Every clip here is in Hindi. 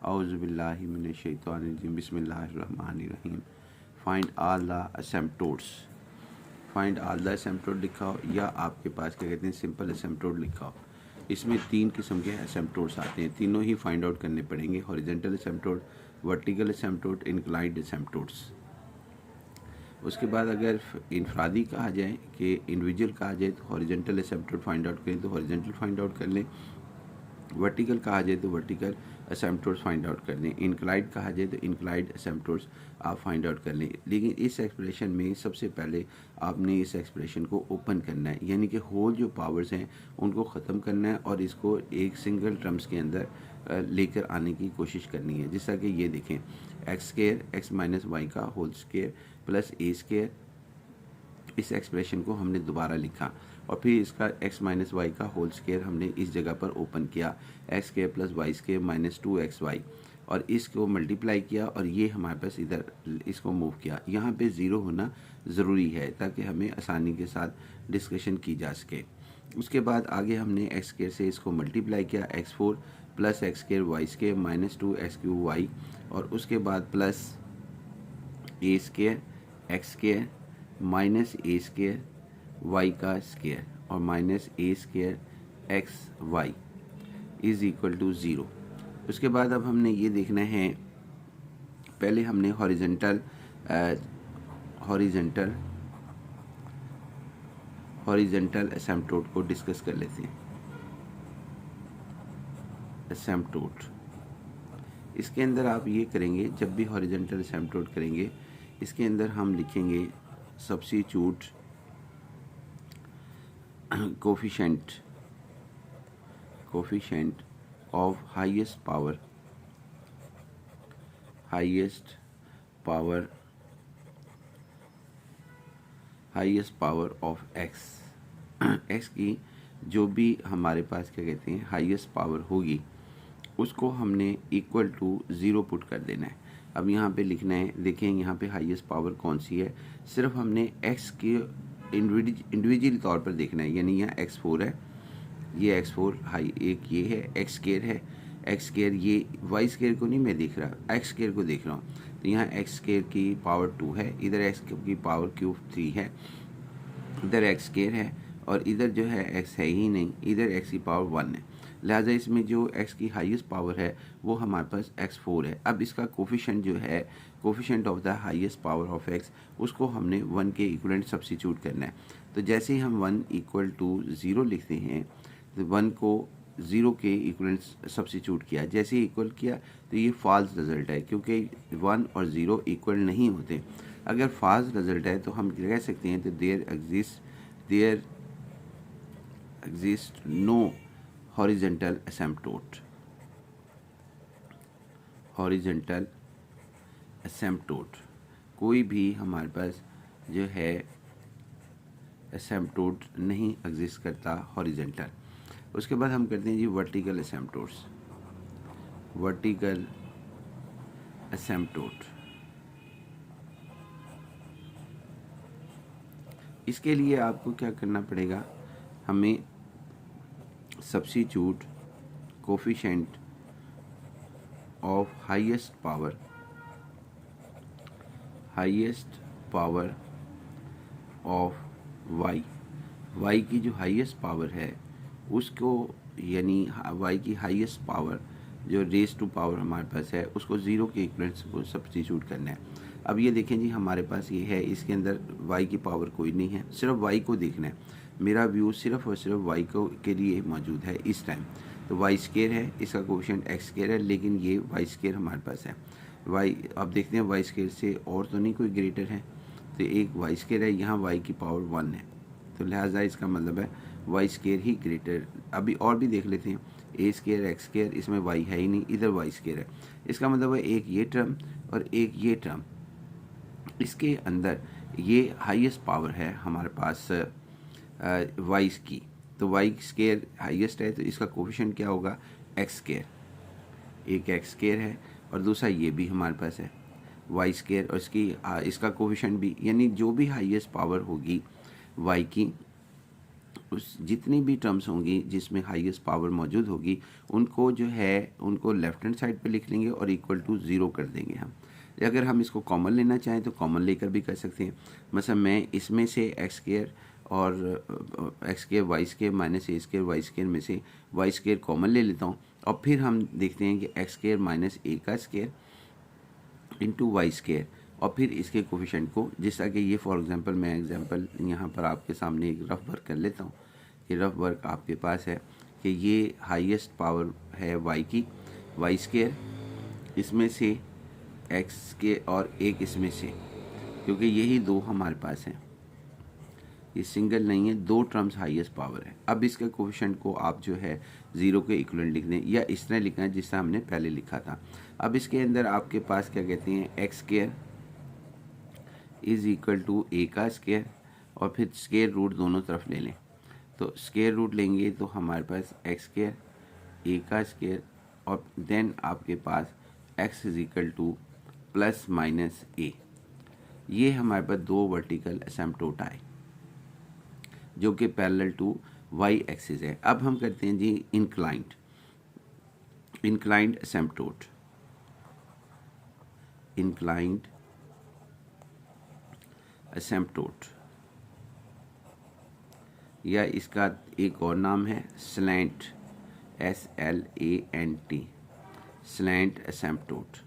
औज़ुबिल्लाहि मिनश्शैतानिर्रजीम बिस्मिल्लाहिर्रहमानिर्रहीम। Find all the asymptotes. Find all the asymptote लिखा हो या आपके पास क्या कहते हैं सिंपल असिम्प्टोट लिखा हो। इसमें 3 किस्म के असिम्प्टोट्स आते हैं, तीनों ही फाइंड आउट करने पड़ेंगे। Horizontal asymptote, vertical asymptote, inclined asymptotes. उसके बाद अगर इनफरादी कहा जाए कि इंडिविजुअल कहा जाए तो हॉरिजॉन्टल असिम्प्टोट फाइंड आउट करें तो हॉरिजॉन्टल फाइंड आउट कर लें। वर्टिकल कहा जाए तो वर्टिकल असिम्प्टोट्स फाइंड आउट कर लें। इंक्लाइड कहा जाए तो इंक्लाइड असिम्प्टोट्स आप फाइंड आउट कर लें। लेकिन इस एक्सप्रेशन में सबसे पहले आपने इस एक्सप्रेशन को ओपन करना है, यानी कि होल जो पावर्स हैं उनको ख़त्म करना है और इसको एक सिंगल टर्म्स के अंदर लेकर आने की कोशिश करनी है। जैसा कि ये देखें, x square x minus y का whole square plus a square. इस एक्सप्रेशन को हमने दोबारा लिखा और फिर इसका x माइनस वाई का होल स्केयर हमने इस जगह पर ओपन किया, x square plus y square minus 2xy, और इसको मल्टीप्लाई किया और ये हमारे पास इधर इसको मूव किया। यहाँ पे ज़ीरो होना ज़रूरी है ताकि हमें आसानी के साथ डिस्कशन की जा सके। उसके बाद आगे हमने एक्स स्केयर से इसको मल्टीप्लाई किया, x4 plus x square y square minus 2x3y, और उसके बाद plus a square x square minus a square y का स्केयर और minus a square x y is equal to 0। उसके बाद अब हमने ये देखना है, पहले हमने हॉरिजॉन्टल असिम्प्टोट को डिस्कस कर लेते हैं। असिम्प्टोट, इसके अंदर आप ये करेंगे, जब भी हॉरिजॉन्टल असिम्प्टोट करेंगे इसके अंदर हम लिखेंगे substitute coefficient of highest power of x. X की जो भी हमारे पास क्या कहते हैं हाईएस्ट पावर होगी उसको हमने इक्वल टू 0 पुट कर देना है। अब यहाँ पे लिखना है, देखें यहाँ पे हाईएस्ट पावर कौन सी है, सिर्फ हमने x के इंडिविजुअल तौर पर देखना है। यानी यहाँ x4 है, ये x4 हाई, एक ये है एक्स स्केयर है, एक्स स्केयर, ये वाई स्केयर को नहीं मैं देख रहा, एक्स स्केयर को देख रहा हूँ। तो यहाँ एक्स स्केयर की पावर 2 है, इधर एक्स की पावर क्यूब 3 है, इधर एक्स स्केयर है और इधर जो है एक्स है ही नहीं, इधर एक्स की पावर 1 है। लिहाजा इसमें जो x की हाईएस्ट पावर है वो हमारे पास x4 है। अब इसका कोफिशिएंट जो है, coefficient of the highest power of x, उसको हमने 1 के इक्वलेंट सब्स्टिट्यूट करना है। तो जैसे ही हम 1 इक्वल टू 0 लिखते हैं तो 1 को 0 के इक्वलेंट सब्स्टिट्यूट किया, जैसे ही इक्वल किया तो ये फॉल्स रिजल्ट है क्योंकि 1 और 0 इक्वल नहीं होते। अगर फॉल्स रिजल्ट है तो हम कह सकते हैं तो देयर एग्जिस्ट नो हॉरिजॉन्टल असिम्प्टोट, कोई भी हमारे पास जो है असिम्प्टोट नहीं एग्जिस्ट करता हॉरिजॉन्टल। उसके बाद हम करते हैं जी वर्टिकल असिम्प्टोट। इसके लिए आपको क्या करना पड़ेगा, हमें substitute coefficient of highest power of y की जो हाईएस्ट पावर है उसको, यानी वाई की हाईएस्ट पावर जो रेस टू पावर हमारे पास है उसको 0 के इक्वलेंट को सब्स्टिट्यूट करना है। अब ये देखें जी हमारे पास ये है, इसके अंदर वाई की पावर कोई नहीं है, सिर्फ वाई को देखना है। मेरा व्यू सिर्फ और सिर्फ वाई को के लिए मौजूद है इस टाइम। तो वाई स्केयर है, इसका कोफिशिएंट एक्स स्केयर है, लेकिन ये वाई स्केयर हमारे पास है। वाई, अब देखते हैं वाई स्केयर से और तो नहीं कोई ग्रेटर है, तो एक वाई स्केयर है, यहाँ वाई की पावर 1 है, तो लिहाजा इसका मतलब है वाई स्केयर ही ग्रेटर। अभी और भी देख लेते हैं, ए स्केयर एक्स स्केयर, इसमें वाई है ही नहीं, इधर वाई स्केयर है। इसका मतलब है एक ये टर्म और एक ये टर्म, इसके अंदर ये हाईएस्ट पावर है हमारे पास वाई की। तो वाई स्केयर हाईएस्ट है तो इसका कोफिशिएंट क्या होगा, एक्स स्केयर, एक एक्स स्केयर है और दूसरा ये भी हमारे पास है वाई स्केयर, और इसका कोफिशिएंट भी, यानी जो भी हाईएस्ट पावर होगी वाई की उस जितनी भी टर्म्स होंगी जिसमें हाईएस्ट पावर मौजूद होगी उनको जो है उनको लेफ्ट हैंड साइड पे लिख लेंगे और इक्वल टू 0 कर देंगे हम। अगर हम इसको कॉमन लेना चाहें तो कॉमन लेकर भी कर सकते हैं। मतलब मैं इसमें से एक्स स्क्वायर और x square y square minus a square y square में से वाई स्क्वायर कॉमन ले लेता हूँ और फिर हम देखते हैं कि एक्स स्क्वायर माइनस ए का स्क्वायर इंटू वाई स्क्वायर और फिर इसके कोफिशिएंट को, जैसा कि ये फॉर एग्जांपल मैं एग्जांपल यहाँ पर आपके सामने एक रफ वर्क कर लेता हूँ। ये रफ वर्क आपके पास है कि ये हाईएस्ट पावर है वाई की, वाई स्क्वायर इसमें से एक्स के और एक इसमें से, क्योंकि यही दो हमारे पास हैं, ये सिंगल नहीं है, दो टर्म्स हाईएस्ट पावर है। अब इसके कोफिशिएंट को आप जो है 0 के इक्वलेंट लिख दें या इस तरह लिखना है जिस तरह हमने पहले लिखा था। अब इसके अंदर आपके पास क्या कहते हैं, x square is equal to a का स्क्वायर और फिर स्क्वायर रूट दोनों तरफ ले लें। तो स्क्वायर रूट लेंगे तो हमारे पास एक्स स्क्वायर ए का स्क्वायर और देन आपके पास x is equal to plus minus a. ये हमारे पास दो वर्टिकल एसिम्पटोट आए जो कि पैरेलल टू वाई एक्सिस है। अब हम करते हैं जी इंक्लाइंड एसिम्पटोट, इंक्लाइंड एसिम्पटोट या इसका एक और नाम है स्लैंट, SLANT, स्लैंट एसिम्पटोट।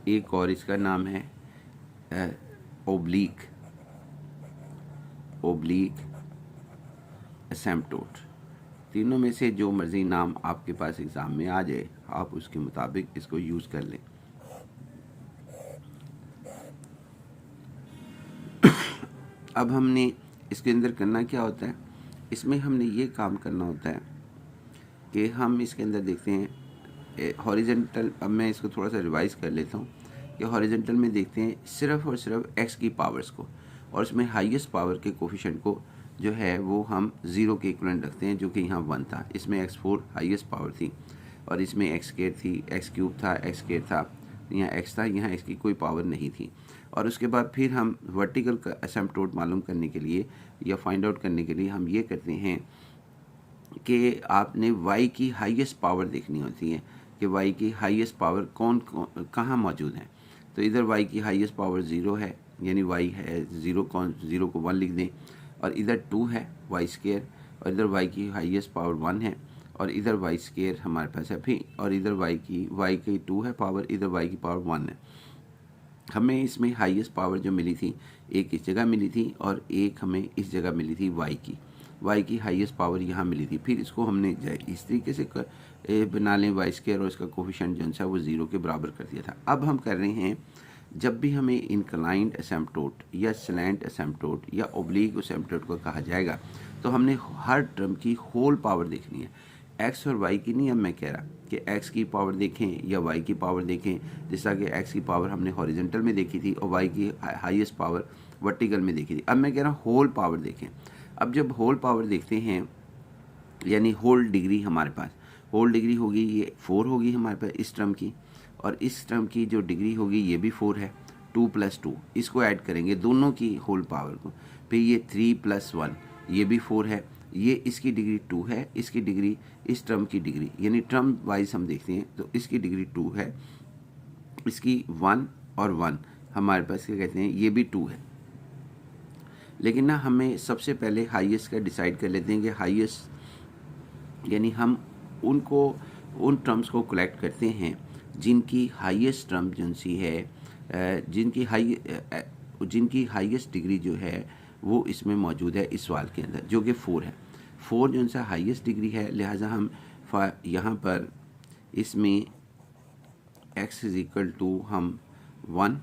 एक और इसका नाम है ओब्लीक एसिम्पटोट। तीनों में से जो मर्जी नाम आपके पास एग्ज़ाम में आ जाए आप उसके मुताबिक इसको यूज़ कर लें। अब हमने इसके अंदर करना क्या होता है, इसमें हमने ये काम करना होता है कि हम इसके अंदर देखते हैं हॉरिजेंटल। अब मैं इसको थोड़ा सा रिवाइज कर लेता हूँ कि हॉरिजेंटल में देखते हैं सिर्फ और सिर्फ एक्स की पावर्स को और इसमें हाईएस्ट पावर के कोफिशिएंट को जो है वो हम 0 के इक्वलेंट रखते हैं, जो कि यहाँ 1 था। इसमें x4 हाईएस्ट पावर थी और इसमें एक्स स्क्वायर थी, एक्स क्यूब था, एक्स स्क्वायर था, यहाँ एक्स था, यहाँ एक्स की कोई पावर नहीं थी। और उसके बाद फिर हम वर्टिकल का एसिम्पटोट मालूम करने के लिए या फाइंड आउट करने के लिए हम ये करते हैं कि आपने y की हाईएस्ट पावर देखनी होती है कि y की हाईएस्ट पावर कौन कहाँ मौजूद है। तो इधर y की हाईएस्ट पावर 0 है, यानी y है 0 को 1 लिख दें, और इधर 2 है वाई स्क्वायर, और इधर y की हाईएस्ट पावर 1 है, और इधर वाई स्क्वायर हमारे पास है फिर, और इधर y की 2 है पावर, इधर y की पावर 1 है। हमें इसमें हाईएस्ट पावर जो मिली थी एक इस जगह मिली थी और एक हमें इस जगह मिली थी y की हाईएस्ट पावर यहाँ मिली थी। फिर इसको हमने इस तरीके से बना लें वाई स्क्वायर और इसका कोफिशिएंट जो सा वो 0 के बराबर कर दिया था। अब हम कर रहे हैं, जब भी हमें इंक्लाइंड एसिम्पटोट या स्लैंट एसिम्पटोट या ओब्लीक एसिम्पटोट को कहा जाएगा तो हमने हर टर्म की होल पावर देखनी है, एक्स और वाई की नहीं। अब मैं कह रहा कि एक्स की पावर देखें या वाई की पावर देखें, जैसा कि एक्स की पावर हमने हॉरिजॉन्टल में देखी थी और वाई की हाईएस्ट पावर वर्टिकल में देखी थी। अब मैं कह रहा हूँ होल पावर देखें। अब जब होल पावर देखते हैं यानी होल डिग्री, हमारे पास होल डिग्री होगी ये 4 होगी हमारे पास इस टर्म की, और इस टर्म की जो डिग्री होगी ये भी 4 है, 2 + 2 इसको ऐड करेंगे दोनों की होल पावर को, फिर ये 3 + 1 ये भी 4 है, ये इसकी डिग्री 2 है, इसकी डिग्री इस टर्म की डिग्री यानी टर्म वाइज हम देखते हैं तो इसकी डिग्री 2 है, इसकी 1 और 1 हमारे पास क्या कहते हैं ये भी 2 है। लेकिन ना हमें सबसे पहले हाईएस्ट का डिसाइड कर लेते हैं कि हाईएस्ट यानी हम उन टर्म्स को कलेक्ट करते हैं जिनकी हाईएस्ट टर्म जो सी है जिनकी हाईएस्ट डिग्री जो है वो इसमें मौजूद है इस सवाल के अंदर, जो कि 4 है। 4 जो सा हाईएस्ट डिग्री है, लिहाजा हम यहाँ पर इसमें x इज इक्वल टू हम 1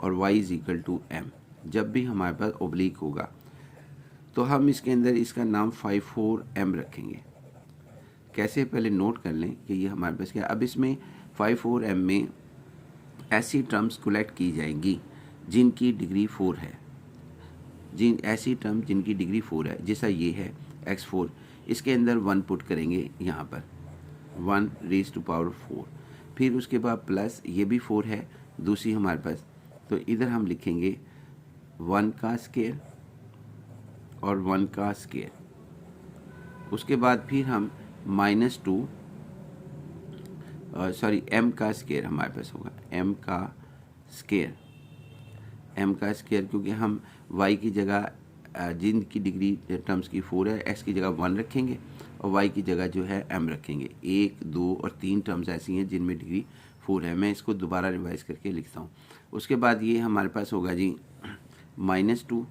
और y is equal to m। जब भी हमारे पास ओब्लीक होगा तो हम इसके अंदर इसका नाम 54m रखेंगे। कैसे, पहले नोट कर लें कि ये हमारे पास क्या। अब इसमें 54m में ऐसी टर्म्स कलेक्ट की जाएंगी जिनकी डिग्री 4 है, ऐसी टर्म जिनकी डिग्री 4 है, जैसा ये है x4, इसके अंदर 1 पुट करेंगे यहाँ पर 1⁴, फिर उसके बाद प्लस ये भी 4 है दूसरी हमारे पास, तो इधर हम लिखेंगे 1 का स्केयर और 1 का स्केयर। उसके बाद फिर हम -2 सॉरी m का स्केयर हमारे पास होगा, m का स्केयर, m का स्केयर, क्योंकि हम y की जगह जिनकी डिग्री टर्म्स की 4 है, x की जगह 1 रखेंगे और y की जगह जो है m रखेंगे। 1, 2 और 3 टर्म्स ऐसी हैं जिनमें डिग्री 4 है। मैं इसको दोबारा रिवाइज करके लिखता हूँ। उसके बाद ये हमारे पास होगा जी -2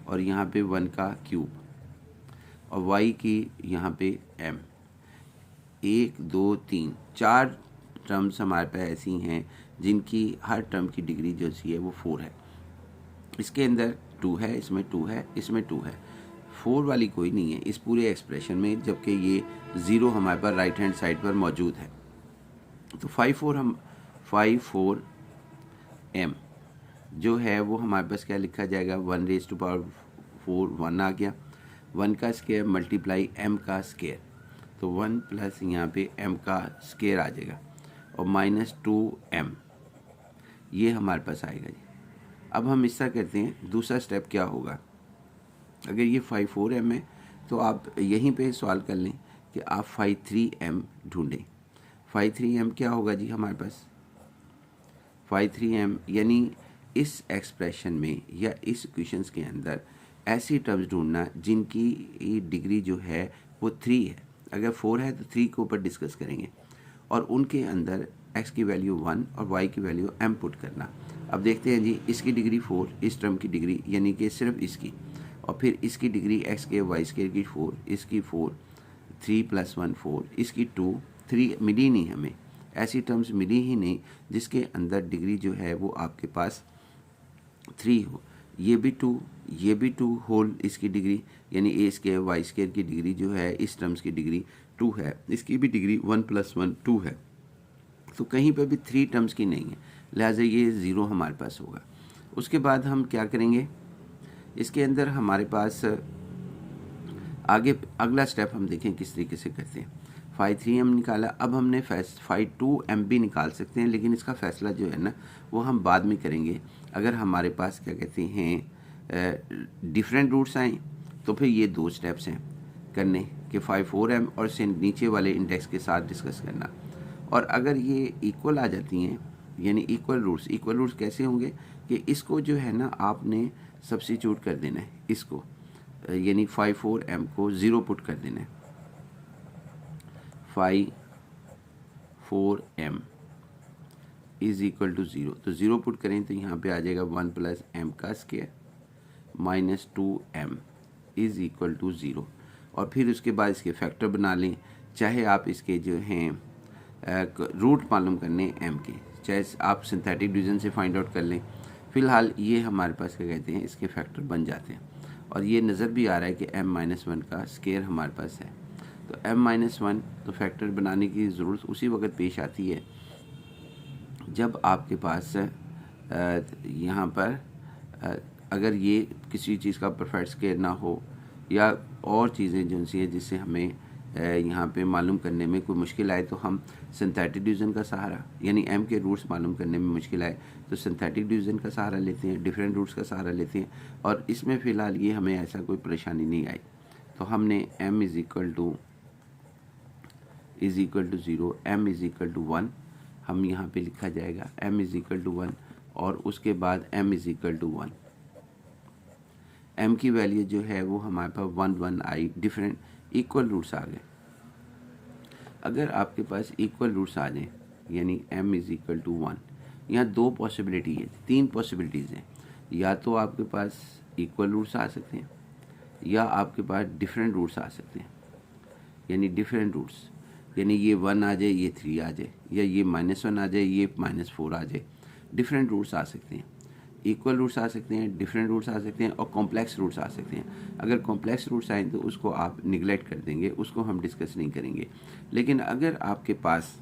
और यहाँ पे 1 का क्यूब और y की यहाँ पे m। 1, 2, 3, 4 टर्म्स हमारे पास ऐसी हैं जिनकी हर टर्म की डिग्री जो सी है वो 4 है। इसके अंदर 2 है, इसमें 2 है, इसमें 2 है, 4 वाली कोई नहीं है इस पूरे एक्सप्रेशन में, जबकि ये 0 हमारे पास राइट हैंड साइड पर मौजूद है। तो 5 4m जो है वो हमारे पास क्या लिखा जाएगा, 1⁴ 1 आ गया, 1 का स्केयर मल्टीप्लाई m का स्केयर, तो 1 प्लस यहाँ पे m का स्केयर आ जाएगा और -2m ये हमारे पास आएगा जी। अब हम इस तरह करते हैं, दूसरा स्टेप क्या होगा, अगर ये 5 4m है तो आप यहीं पे सवाल कर लें कि आप 5 3m ढूंढें। 5 3m क्या होगा जी हमारे पास, 5 3m यानी इस एक्सप्रेशन में या इस इक्वेशंस के अंदर ऐसी टर्म्स ढूंढना जिनकी डिग्री जो है वो 3 है। अगर 4 है तो 3 के ऊपर डिस्कस करेंगे और उनके अंदर x की वैल्यू 1 और y की वैल्यू m पुट करना। अब देखते हैं जी, इसकी डिग्री 4, इस टर्म की डिग्री यानी कि सिर्फ इसकी, और फिर इसकी डिग्री x के y स्केयर की 4, इसकी 4, 3 + 1 4, इसकी 2, 3 मिली नहीं हमें, ऐसी टर्म्स मिली ही नहीं जिसके अंदर डिग्री जो है वो आपके पास 3 हो। ये भी 2, ये भी 2 होल इसकी डिग्री यानी ए स्केयर वाई स्केयर की डिग्री जो है इस टर्म्स की डिग्री 2 है, इसकी भी डिग्री 1 + 1 2 है। तो कहीं पर भी 3 टर्म्स की नहीं है, लिहाजा ये 0 हमारे पास होगा। उसके बाद हम क्या करेंगे, इसके अंदर हमारे पास आगे अगला स्टेप हम देखें किस तरीके से करते हैं। 5 3m निकाला, अब हमने 5 2m भी निकाल सकते हैं, लेकिन इसका फैसला जो है ना वो हम बाद में करेंगे। अगर हमारे पास क्या कहते हैं डिफरेंट रूट्स आएँ तो फिर ये 2 स्टेप्स हैं करने कि 5 4m और से नीचे वाले इंडेक्स के साथ डिस्कस करना। और अगर ये इक्वल आ जाती हैं यानी इक्वल रूट्स कैसे होंगे कि इसको जो है ना आपने सब्स्टिट्यूट कर देना है, इसको यानी 5 4m को 0 पुट कर देना है। 5 4m = 0, तो 0 पुट करें तो यहाँ पे आ जाएगा 1 + m का स्केयर -2m = 0। और फिर उसके बाद इसके फैक्टर बना लें, चाहे आप इसके जो हैं रूट मालूम करने m के, चाहे आप सिंथेटिक डिवीज़न से फाइंड आउट कर लें। फ़िलहाल ये हमारे पास क्या कहते हैं इसके फैक्टर बन जाते हैं और ये नज़र भी आ रहा है कि m-1 का स्केयर हमारे पास है। तो m-1 तो फैक्टर बनाने की ज़रूरत उसी वक्त पेश आती है जब आपके पास यहाँ पर अगर ये किसी चीज़ का परफेक्ट स्केयर ना हो या और चीज़ें जो सी है जिससे हमें यहाँ पे मालूम करने में कोई मुश्किल आए तो हम सिंथेटिक डिवीज़न का सहारा यानी m के रूट्स मालूम करने में मुश्किल आए तो सिंथेटिक डिवीज़न का सहारा लेते हैं, डिफरेंट रूट्स का सहारा लेते हैं और इसमें फ़िलहाल ये हमें ऐसा कोई परेशानी नहीं आई। तो हमने m = 0, m = 1 हम यहाँ पे लिखा जाएगा m = 1 और उसके बाद m = 1। m की वैल्यू जो है वो हमारे पास 1 1 आई, डिफरेंट इक्वल रूट्स आ गए। अगर आपके पास इक्वल रूट्स आ जाएं यानी m = 1, यहाँ 2 पॉसिबिलिटी है, 3 पॉसिबिलिटीज़ हैं, या तो आपके पास इक्वल रूट्स आ सकते हैं या आपके पास डिफरेंट रूट्स आ सकते हैं। यानी डिफरेंट रूट्स यानी ये 1 आ जाए, ये 3 आ जाए, या ये -1 आ जाए, ये -4 आ जाए। डिफरेंट रूट्स आ सकते हैं, इक्वल रूट्स आ सकते हैं, डिफरेंट रूट्स आ सकते हैं और कॉम्प्लेक्स रूट्स आ सकते हैं। अगर कॉम्प्लेक्स रूट्स आए तो उसको आप निगलेक्ट कर देंगे, उसको हम डिस्कस नहीं करेंगे। लेकिन अगर आपके पास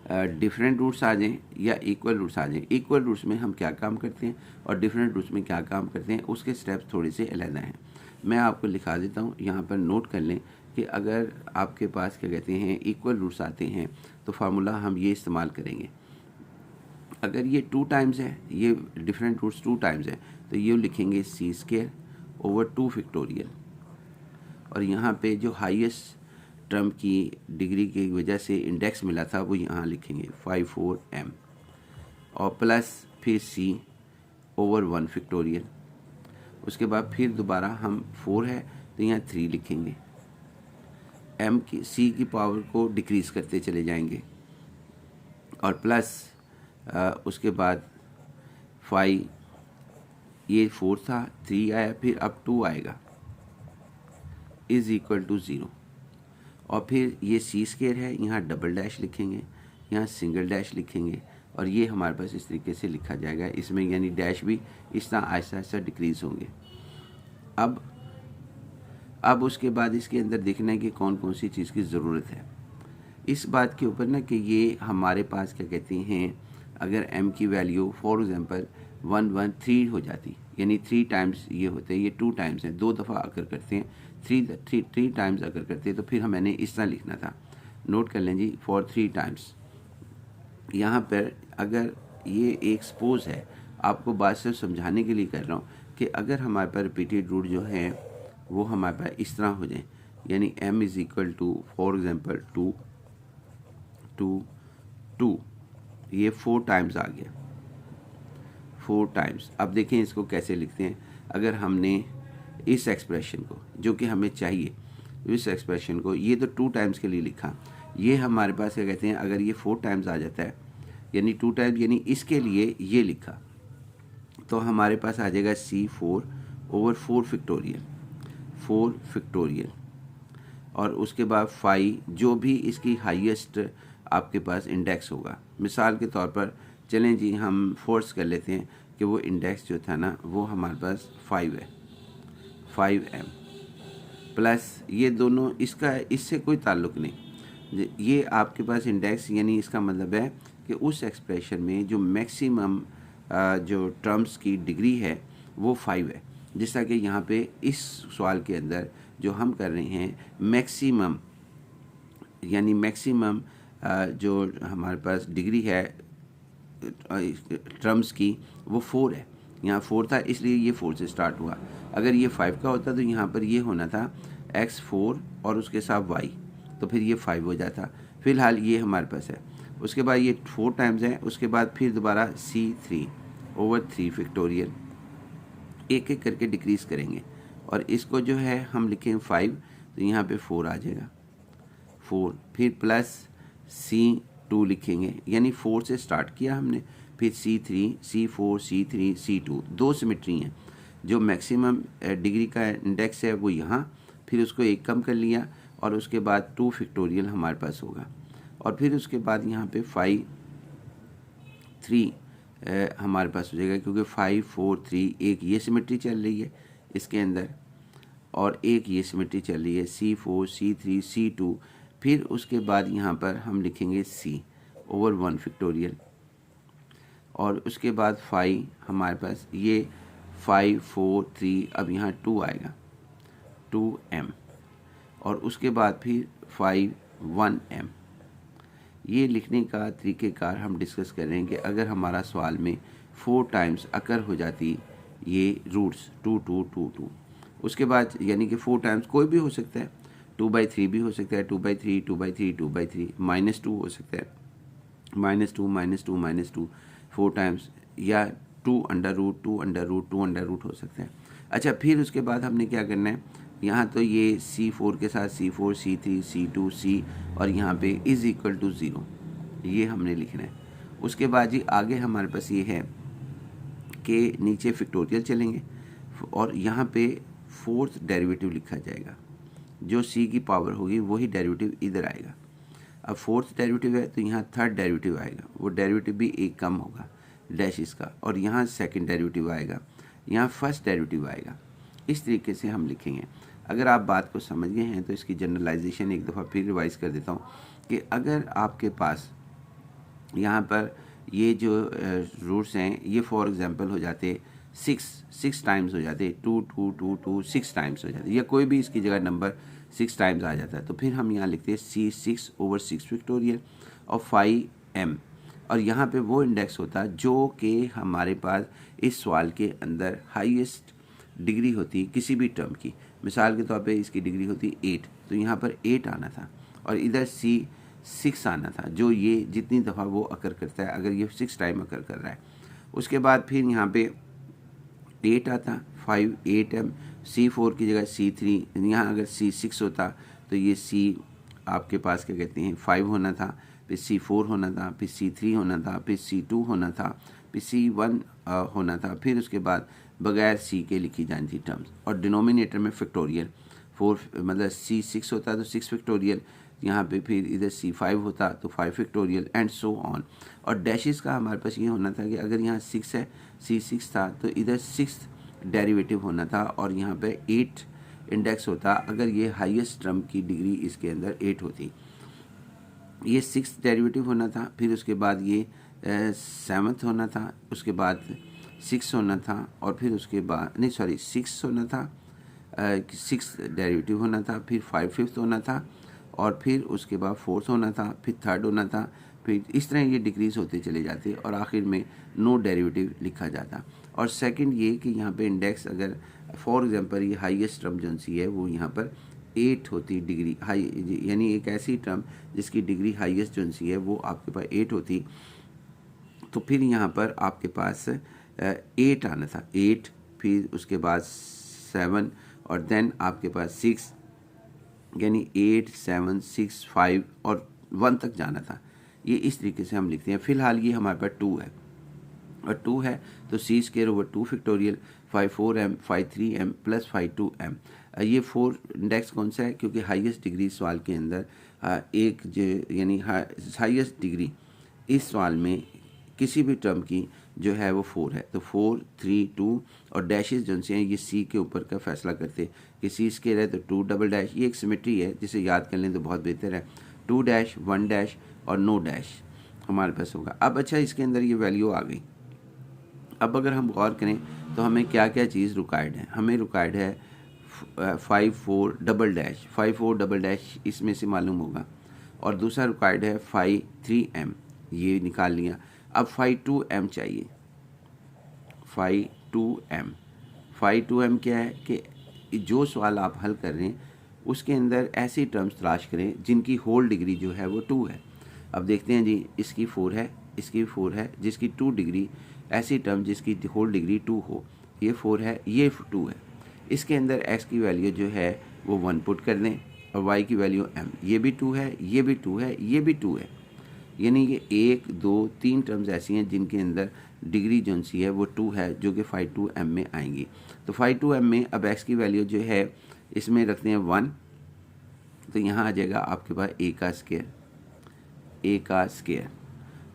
डिफरेंट रूट्स आ जाएं या इक्वल रूट्स आ जाएं, इक्वल रूट्स में हम क्या काम करते हैं और डिफरेंट रूट्स में क्या काम करते हैं उसके स्टेप्स थोड़े से अलग हैं। मैं आपको लिखा देता हूँ, यहाँ पर नोट कर लें कि अगर आपके पास क्या कहते हैं इक्वल रूट्स आते हैं तो फार्मूला हम ये इस्तेमाल करेंगे। अगर ये 2 टाइम्स है, ये डिफरेंट रूट्स 2 टाइम्स है, तो ये लिखेंगे सी स्क्वायर ओवर 2 फैक्टोरियल, और यहाँ पे जो हाईएस्ट टर्म की डिग्री की वजह से इंडेक्स मिला था वो यहाँ लिखेंगे 54m, और प्लस फिर c ओवर 1 फैक्टोरियल। उसके बाद फिर दोबारा हम 4 है तो यहाँ 3 लिखेंगे, m की c की पावर को डिक्रीज़ करते चले जाएंगे, और प्लस उसके बाद 5, ये 4 था, 3 आया, फिर अब 2 आएगा, इज़ इक्वल टू 0, और फिर ये सी स्क्वायर है, यहाँ डबल डैश लिखेंगे, यहाँ सिंगल डैश लिखेंगे, और ये हमारे पास इस तरीके से लिखा जाएगा। इसमें यानी डैश भी इस तरह आहिस्ता आहिस्ता डिक्रीज़ होंगे। अब उसके बाद इसके अंदर देखना है कि कौन कौन सी चीज़ की ज़रूरत है। इस बात के ऊपर ना कि ये हमारे पास क्या कहते हैं, अगर m की वैल्यू फॉर एग्जांपल 113 हो जाती, यानी 3 टाइम्स ये होते हैं, ये 2 टाइम्स हैं, 2 दफ़ा अकर करते हैं, 3 टाइम्स अकर करते हैं, तो फिर मैंने इस तरह लिखना था। नोट कर लें जी, फॉर 3 टाइम्स। यहाँ पर अगर ये एक सपोज है, आपको बात सिर्फ समझाने के लिए कर रहा हूँ कि अगर हमारे पास रिपीटेड रूट जो हैं वो हमारे पास इस तरह हो जाए, यानी m is equal to for example 2 2 2, ये 4 टाइम्स आ गया, 4 टाइम्स। अब देखें इसको कैसे लिखते हैं। अगर हमने इस एक्सप्रेशन को, जो कि हमें चाहिए, इस एक्सप्रेशन को ये तो 2 टाइम्स के लिए लिखा, ये हमारे पास क्या कहते हैं, अगर ये 4 टाइम्स आ जाता है, यानी 2 टाइम्स, यानी इसके लिए ये लिखा, तो हमारे पास आ जाएगा C4 ओवर 4 फैक्टोरियल, 4 फैक्टोरियल, और उसके बाद 5 जो भी इसकी हाईएस्ट आपके पास इंडेक्स होगा। मिसाल के तौर पर चलें जी, हम फोर्स कर लेते हैं कि वो इंडेक्स जो था ना वो हमारे पास 5 है, 5m, प्लस ये दोनों, इसका इससे कोई ताल्लुक़ नहीं, ये आपके पास इंडेक्स, यानी इसका मतलब है कि उस एक्सप्रेशन में जो मैक्सिमम जो टर्म्स की डिग्री है वो 5 है। जैसा कि यहाँ पे इस सवाल के अंदर जो हम कर रहे हैं, मैक्सिमम यानी मैक्सिमम जो हमारे पास डिग्री है टर्म्स की वो 4 है। यहाँ 4 था इसलिए ये 4 से स्टार्ट हुआ। अगर ये 5 का होता तो यहाँ पर ये होना था x4 और उसके साथ y, तो फिर ये 5 हो जाता। फ़िलहाल ये हमारे पास है। उसके बाद ये 4 टाइम्स है, उसके बाद फिर दोबारा C3 ओवर 3 फैक्टोरियल, एक एक करके डिक्रीज़ करेंगे, और इसको जो है हम लिखें 5, तो यहाँ पे 4 आ जाएगा, 4, फिर प्लस C2 लिखेंगे, यानी 4 से स्टार्ट किया हमने, फिर C3 C4 C3 C2, 2 symmetry हैं। जो मैक्सिमम डिग्री का इंडेक्स है वो यहाँ, फिर उसको एक कम कर लिया, और उसके बाद 2 फैक्टोरियल हमारे पास होगा, और फिर उसके बाद यहाँ पे 5 3 हमारे पास हो जाएगा, क्योंकि 5 4 3 एक ये सिमेट्री चल रही है इसके अंदर, और एक ये सिमेट्री चल रही है C4 C3 C2, फिर उसके बाद यहाँ पर हम लिखेंगे C ओवर 1 फैक्टोरियल, और उसके बाद 5 हमारे पास ये 5 4 3, अब यहाँ 2 आएगा 2m, और उसके बाद फिर 5 1m। ये लिखने का तरीक़ेकार हम डिस्कस कर रहे हैं कि अगर हमारा सवाल में 4 टाइम्स अकर हो जाती ये रूट्स 2 2 2 2, उसके बाद यानी कि 4 टाइम्स कोई भी हो सकता है, 2/3 भी हो सकता है, 2/3 2/3 2/3, -2 हो सकता है, -2 -2 -2, 4 टाइम्स, या 2 under root 2 under root 2 under root हो सकता है। अच्छा, फिर उसके बाद हमने क्या करना है, यहाँ तो ये C4 के साथ C4 C3 C2 C, और यहाँ पे इज़ इक्वल टू 0, ये हमने लिखना है। उसके बाद जी आगे हमारे पास ये है कि नीचे फैक्टोरियल चलेंगे, और यहाँ पे 4th डेरिवेटिव लिखा जाएगा, जो C की पावर होगी वही डेरिवेटिव इधर आएगा। अब 4th डेरिवेटिव है तो यहाँ 3rd डेरिवेटिव आएगा, वो डेरिवेटिव भी एक कम होगा डैश इसका, और यहाँ 2nd डेरिवेटिव आएगा, यहाँ 1st डेरिवेटिव आएगा। इस तरीके से हम लिखेंगे। अगर आप बात को समझ गए हैं तो इसकी जनरलाइजेशन एक दफ़ा फिर रिवाइज़ कर देता हूँ कि अगर आपके पास यहाँ पर ये जो रूट्स हैं ये फॉर एग्जांपल हो जाते 6 टाइम्स हो जाते, 2 2 2 2 6 टाइम्स हो जाते, या कोई भी इसकी जगह नंबर 6 टाइम्स आ जाता है, तो फिर हम यहाँ लिखते हैं C6 ओवर 6 फैक्टोरियल और 5m। और यहाँ पे वो इंडेक्स होता है जो कि हमारे पास इस सवाल के अंदर हाईएस्ट डिग्री होती किसी भी टर्म की। मिसाल के तौर पे इसकी डिग्री होती 8, तो यहाँ पर 8 आना था और इधर C 6 आना था, जो ये जितनी दफ़ा वो अकर करता है, अगर ये 6 टाइम अकर कर रहा है। उसके बाद फिर यहाँ पे 8 आता, 5 8m, C4 की जगह C3, यहाँ अगर C6 होता तो ये C आपके पास क्या कहते हैं 5 होना था, फिर C4 होना था, फिर C3 होना था, फिर C2 होना था, फिर C1 होना था, फिर उसके बाद बगैर C के लिखी जानी थी टर्म्स। और डिनोमिनेटर में फैक्टोरियल 4, मतलब C6 होता तो 6 फैक्टोरियल, यहाँ पे फिर इधर C5 होता तो 5 फैक्टोरियल एंड सो ऑन। और डैशेस का हमारे पास ये होना था कि अगर यहाँ 6 है, C6 था तो इधर 6 डेरिवेटिव होना था और यहाँ पे 8 इंडेक्स होता अगर ये हाईएस्ट टर्म की डिग्री इसके अंदर 8 होती। ये 6 डेरिवेटिव होना था, फिर उसके बाद ये 7th होना था, उसके बाद 6 होना था, और फिर उसके बाद 6 होना था, 6 डेरिवेटिव होना था, फिर 5th होना था, और फिर उसके बाद 4th होना था, फिर 3rd होना था, फिर इस तरह ये डिक्रीज होते चले जाते और आखिर में नो डेरिवेटिव लिखा जाता। और सेकंड ये कि यहाँ पे इंडेक्स अगर फॉर एग्जांपल ये हाईएस्ट टर्म जो सी है वो यहाँ पर 8 होती डिग्री हाई, यानी एक ऐसी टर्म जिसकी डिग्री हाईएस्ट जो सी है वो आपके पास 8 होती, तो फिर यहाँ पर आपके पास 8 आना था, 8, फिर उसके बाद 7 और देन आपके पास 6, यानी 8 7 6 5 और 1 तक जाना था। ये इस तरीके से हम लिखते हैं। फ़िलहाल ये हमारे पास 2 है और 2 है तो C²/2 factorial 5 4m 5 3m plus 5 2m। ये 4 इंडेक्स कौन सा है, क्योंकि हाईएस्ट डिग्री सवाल के अंदर एक यानी हाईएस्ट डिग्री इस सवाल में किसी भी टर्म की जो है वो 4 है, तो 4 3 2 और डैशेस जो से हैं ये C के ऊपर का फैसला करते कि C² है तो 2 डबल डैश, ये एक सिमेट्री है जिसे याद कर लें तो बहुत बेहतर है। 2 डैश 1 डैश और नो डैश हमारे पास होगा। अब अच्छा इसके अंदर ये वैल्यू आ गई। अब अगर हम गौर करें तो हमें क्या क्या चीज़ रिक्वायर्ड है, हमें रिक्वायर्ड है 5 4 डबल डैश, 5 4 डबल डैश इसमें से मालूम होगा, और दूसरा रिक्वायर्ड है 5 3m, ये निकाल लिया। अब 5 2m चाहिए, 5 2m। 5 2m क्या है कि जो सवाल आप हल कर रहे हैं उसके अंदर ऐसी टर्म्स तलाश करें जिनकी होल डिग्री जो है वो 2 है। अब देखते हैं जी, इसकी 4 है, इसकी 4 है, जिसकी 2 डिग्री, ऐसी टर्म जिसकी होल डिग्री 2 हो, ये 4 है, ये 2 है। इसके अंदर x की वैल्यू जो है वो 1 पुट कर दें और y की वैल्यू m, ये भी 2 है, ये भी 2 है, ये भी 2 है, यानी ये 1 2 3 टर्म्स ऐसी हैं जिनके अंदर डिग्री जो सी है वो 2 है, जो कि 5 2m में आएंगी। तो 5 2m में अब x की वैल्यू जो है इसमें रखते हैं 1, तो यहाँ आ जाएगा आपके पास a का स्क्वायर,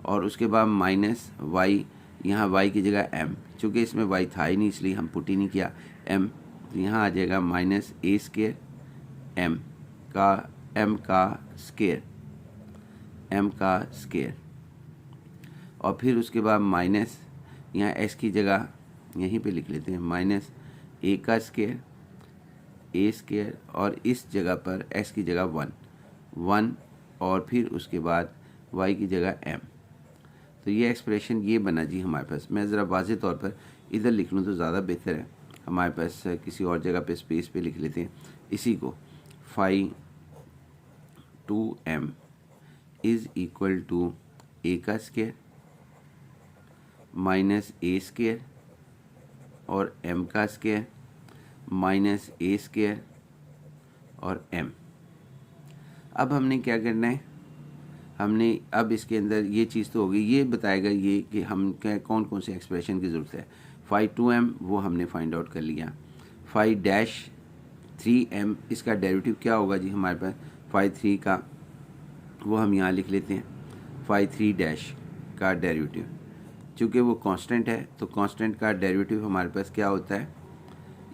और उसके बाद माइनस y, यहाँ y की जगह m, चूँकि इसमें y था ही नहीं इसलिए हम पुट ही नहीं किया m, तो यहाँ आ जाएगा माइनस a² m का स्क्वायर, और फिर उसके बाद माइनस यहाँ s की जगह यहीं पे लिख लेते हैं माइनस a का स्क्वायर, और इस जगह पर s की जगह 1 और फिर उसके बाद y की जगह m। तो ये एक्सप्रेशन ये बना जी हमारे पास। मैं ज़रा वाज़ेह तौर पर इधर लिख लूँ तो ज़्यादा बेहतर है, हमारे पास किसी और जगह पे स्पेस पे लिख लेते हैं इसी को। 5 2m is equal to a का स्क्वायर माइनस a² और m का स्क्वायर माइनस a² और m। अब हमने क्या करना है, हमने अब इसके अंदर ये चीज़ तो होगी, ये बताएगा ये कि हम क्या कौन कौन से एक्सप्रेशन की ज़रूरत है। 5 2m वो हमने फाइंड आउट कर लिया। 5 डैश 3m इसका डेरिवेटिव क्या होगा जी हमारे पास, 5 3 का वो हम यहाँ लिख लेते हैं 5 3 डैश का डेरिवेटिव, चूँकि वो कांस्टेंट है तो कांस्टेंट का डेरिवेटिव हमारे पास क्या होता है,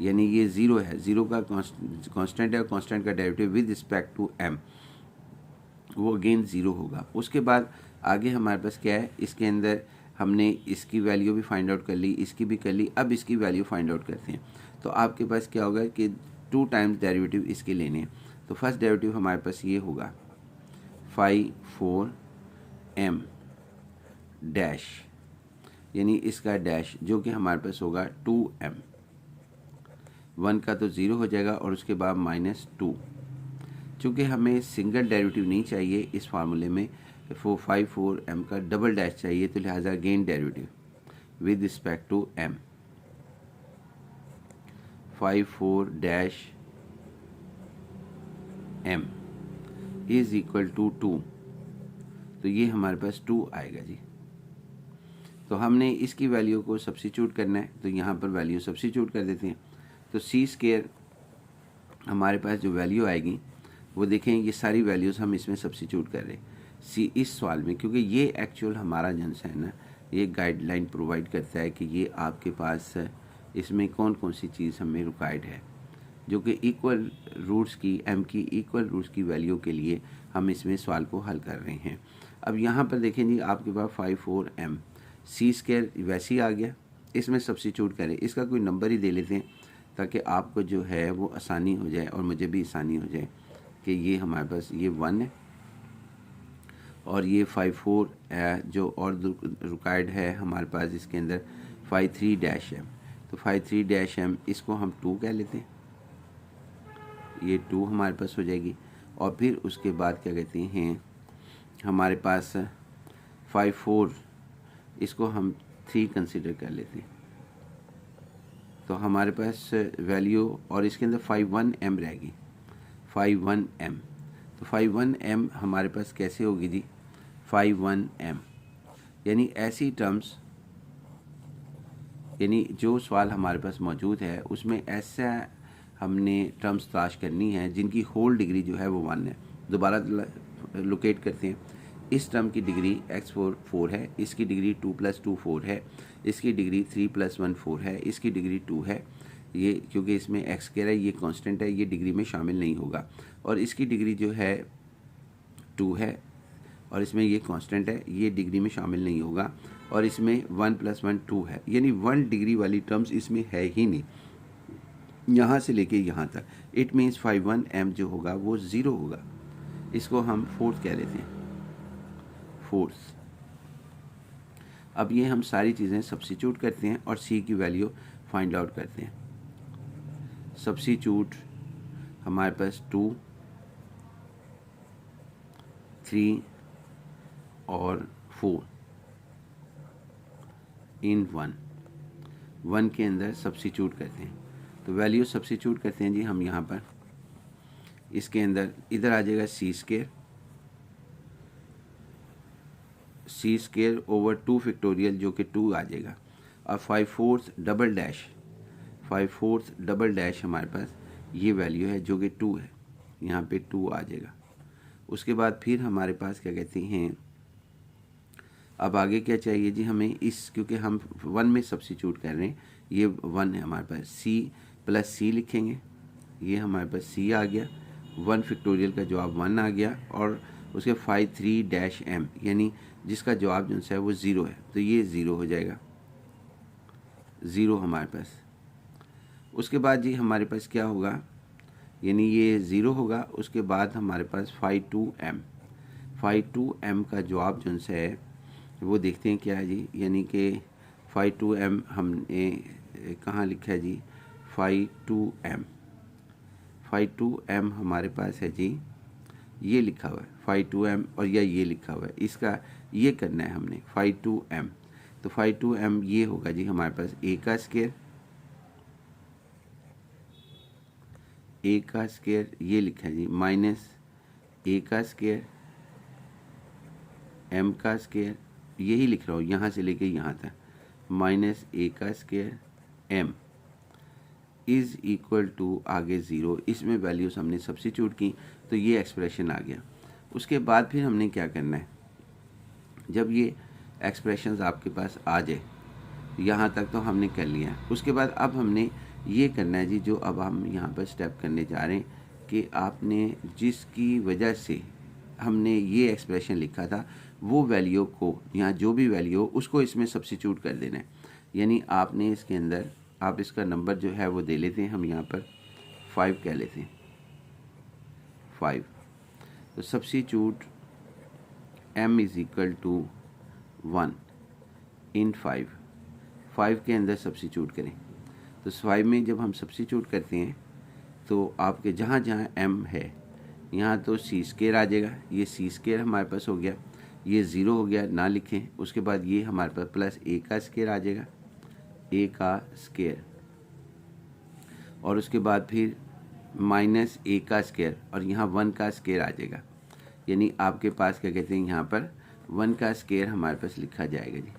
यानी ये 0 है, 0 का कांस्टेंट है और कांस्टेंट का derivative with respect to m वो अगेन 0 होगा। उसके बाद आगे हमारे पास क्या है, इसके अंदर हमने इसकी वैल्यू भी फाइंड आउट कर ली, इसकी भी कर ली, अब इसकी वैल्यू फाइंड आउट करते हैं। तो आपके पास क्या होगा कि 2 टाइम्स डेरिवेटिव इसके लेने हैं, तो फर्स्ट डेरिवेटिव हमारे पास ये होगा 5 4m डैश, यानी इसका डैश जो कि हमारे पास होगा 2m, 1 का तो 0 हो जाएगा और उसके बाद -2। चूँकि हमें सिंगल डेरिवेटिव नहीं चाहिए इस फार्मूले में, 454m का डबल डैश चाहिए, तो लिहाजा again derivative with respect to m, 54 dash m is equal to 2, तो ये हमारे पास 2 आएगा जी। तो हमने इसकी वैल्यू को सब्स्टिट्यूट करना है, तो यहाँ पर वैल्यू सब्स्टिट्यूट कर देते हैं। तो सी स्क्वायर हमारे पास जो वैल्यू आएगी वो देखें, ये सारी वैल्यूज़ हम इसमें सब्स्टिट्यूट कर रहे हैं सी इस सवाल में, क्योंकि ये एक्चुअल हमारा जंस है ना, ये गाइडलाइन प्रोवाइड करता है कि ये आपके पास इसमें कौन कौन सी चीज़ हमें रिक्वायर्ड है, जो कि इक्वल रूट्स की m की इक्वल रूट्स की वैल्यू के लिए हम इसमें सवाल को हल कर रहे हैं। अब यहाँ पर देखें जी, आपके पास 54m, सी स्क्वायर वैसे ही आ गया, इसमें सब्स्टिट्यूट करें, इसका कोई नंबर ही दे लेते हैं ताकि आपको जो है वो आसानी हो जाए और मुझे भी आसानी हो जाए कि ये हमारे पास ये 1 है और ये 54 जो और रिक्वायर्ड है हमारे पास इसके अंदर 53 डैश m, तो 53 डैश m इसको हम 2 कह लेते हैं, ये 2 हमारे पास हो जाएगी। और फिर उसके बाद क्या कहते हैं हमारे पास 54, इसको हम 3 कंसिडर कर लेते हैं, तो हमारे पास वैल्यू और इसके अंदर 51m रहेगी, 51m, तो 51m हमारे पास कैसे होगी जी, 51m, यानी ऐसी टर्म्स, यानी जो सवाल हमारे पास मौजूद है उसमें ऐसा हमने टर्म्स तलाश करनी है जिनकी होल डिग्री जो है वो 1 है। दोबारा लोकेट करते हैं, इस टर्म की डिग्री x4 4 है, इसकी डिग्री 2 + 2 4 है, इसकी डिग्री 3 + 1 4 है, इसकी डिग्री 2 है, ये क्योंकि इसमें x स्क्वायर है, ये कांस्टेंट है, ये डिग्री में शामिल नहीं होगा, और इसकी डिग्री जो है 2 है और इसमें ये कांस्टेंट है, ये डिग्री में शामिल नहीं होगा, और इसमें 1 + 1 2 है, यानी 1 डिग्री वाली टर्म्स इसमें है ही नहीं, यहाँ से लेके यहाँ तक। इट मीन्स 51m जो होगा वो 0 होगा, इसको हम 4th कह लेते हैं, 4th। अब ये हम सारी चीज़ें सब्स्टिट्यूट करते हैं और c की वैल्यू फाइंड आउट करते हैं। सब्स्टिट्यूट हमारे पास 2, 3 और 4 इन 1 के अंदर सब्स्टिट्यूट करते हैं, तो वैल्यू सब्स्टिट्यूट करते हैं जी हम यहाँ पर, इसके अंदर इधर आ जाएगा सी स्क्वायर ओवर 2 फैक्टोरियल जो कि 2 आ जाएगा, और 54th डबल डैश हमारे पास ये वैल्यू है जो कि 2 है, यहाँ पे 2 आ जाएगा। उसके बाद फिर हमारे पास क्या कहते हैं, अब आगे क्या चाहिए जी हमें, इस क्योंकि हम 1 में सब्स्टिट्यूट कर रहे हैं, ये 1 है हमारे पास, c + c लिखेंगे, ये हमारे पास c आ गया, 1 फैक्टोरियल का जवाब 1 आ गया, और उसके 53 डैश m, यानी जिसका जवाब जो है वो 0 है, तो ये 0 हो जाएगा, 0 हमारे पास। उसके बाद जी हमारे पास क्या होगा, यानी ये 0 होगा, उसके बाद हमारे पास 52m का जवाब जो है वो देखते हैं क्या है जी, यानी कि 52m हमने कहाँ लिखा है जी, 52m हमारे पास है जी, ये लिखा हुआ है 52m, और या ये लिखा हुआ है, इसका ये करना है हमने 52m, तो 52m ये होगा जी हमारे पास a का स्क्वायर ये लिखा है जी, माइनस a का स्क्वायर m का स्क्वायर, यही लिख रहा हूँ यहाँ से लेके यहाँ तक, माइनस a का square m is equal to आगे 0, इसमें वैल्यूज़ हमने सब्स्टिट्यूट की तो ये एक्सप्रेशन आ गया। उसके बाद फिर हमने क्या करना है, जब ये एक्सप्रेशंस आपके पास आ जाए, यहाँ तक तो हमने कर लिया, उसके बाद अब हमने ये करना है जी, जो अब हम यहाँ पर स्टेप करने जा रहे हैं कि आपने जिसकी वजह से हमने ये एक्सप्रेशन लिखा था वो वैल्यू को, यहाँ जो भी वैल्यू हो उसको इसमें सब्स्टिट्यूट कर देना है, यानी आपने इसके अंदर, आप इसका नंबर जो है वो दे लेते हैं, हम यहाँ पर 5 कह लेते हैं, 5, तो substitute m is equal to 1, इन 5 के अंदर सब्स्टिट्यूट करें। तो 5 में जब हम सब्स्टिट्यूट करते हैं तो आपके जहाँ जहाँ m है यहाँ तो सी स्केयर आ जाएगा, ये सी स्केयर हमारे पास हो गया, ये ज़ीरो हो गया ना लिखें। उसके बाद ये हमारे पास प्लस ए का स्केयर आ जाएगा, ए का स्केयर, और उसके बाद फिर माइनस ए का स्केयर, और यहाँ 1 का स्केयर आ जाएगा। यानी आपके पास क्या कहते हैं, यहाँ पर 1 का स्केयर हमारे पास लिखा जाएगा जी।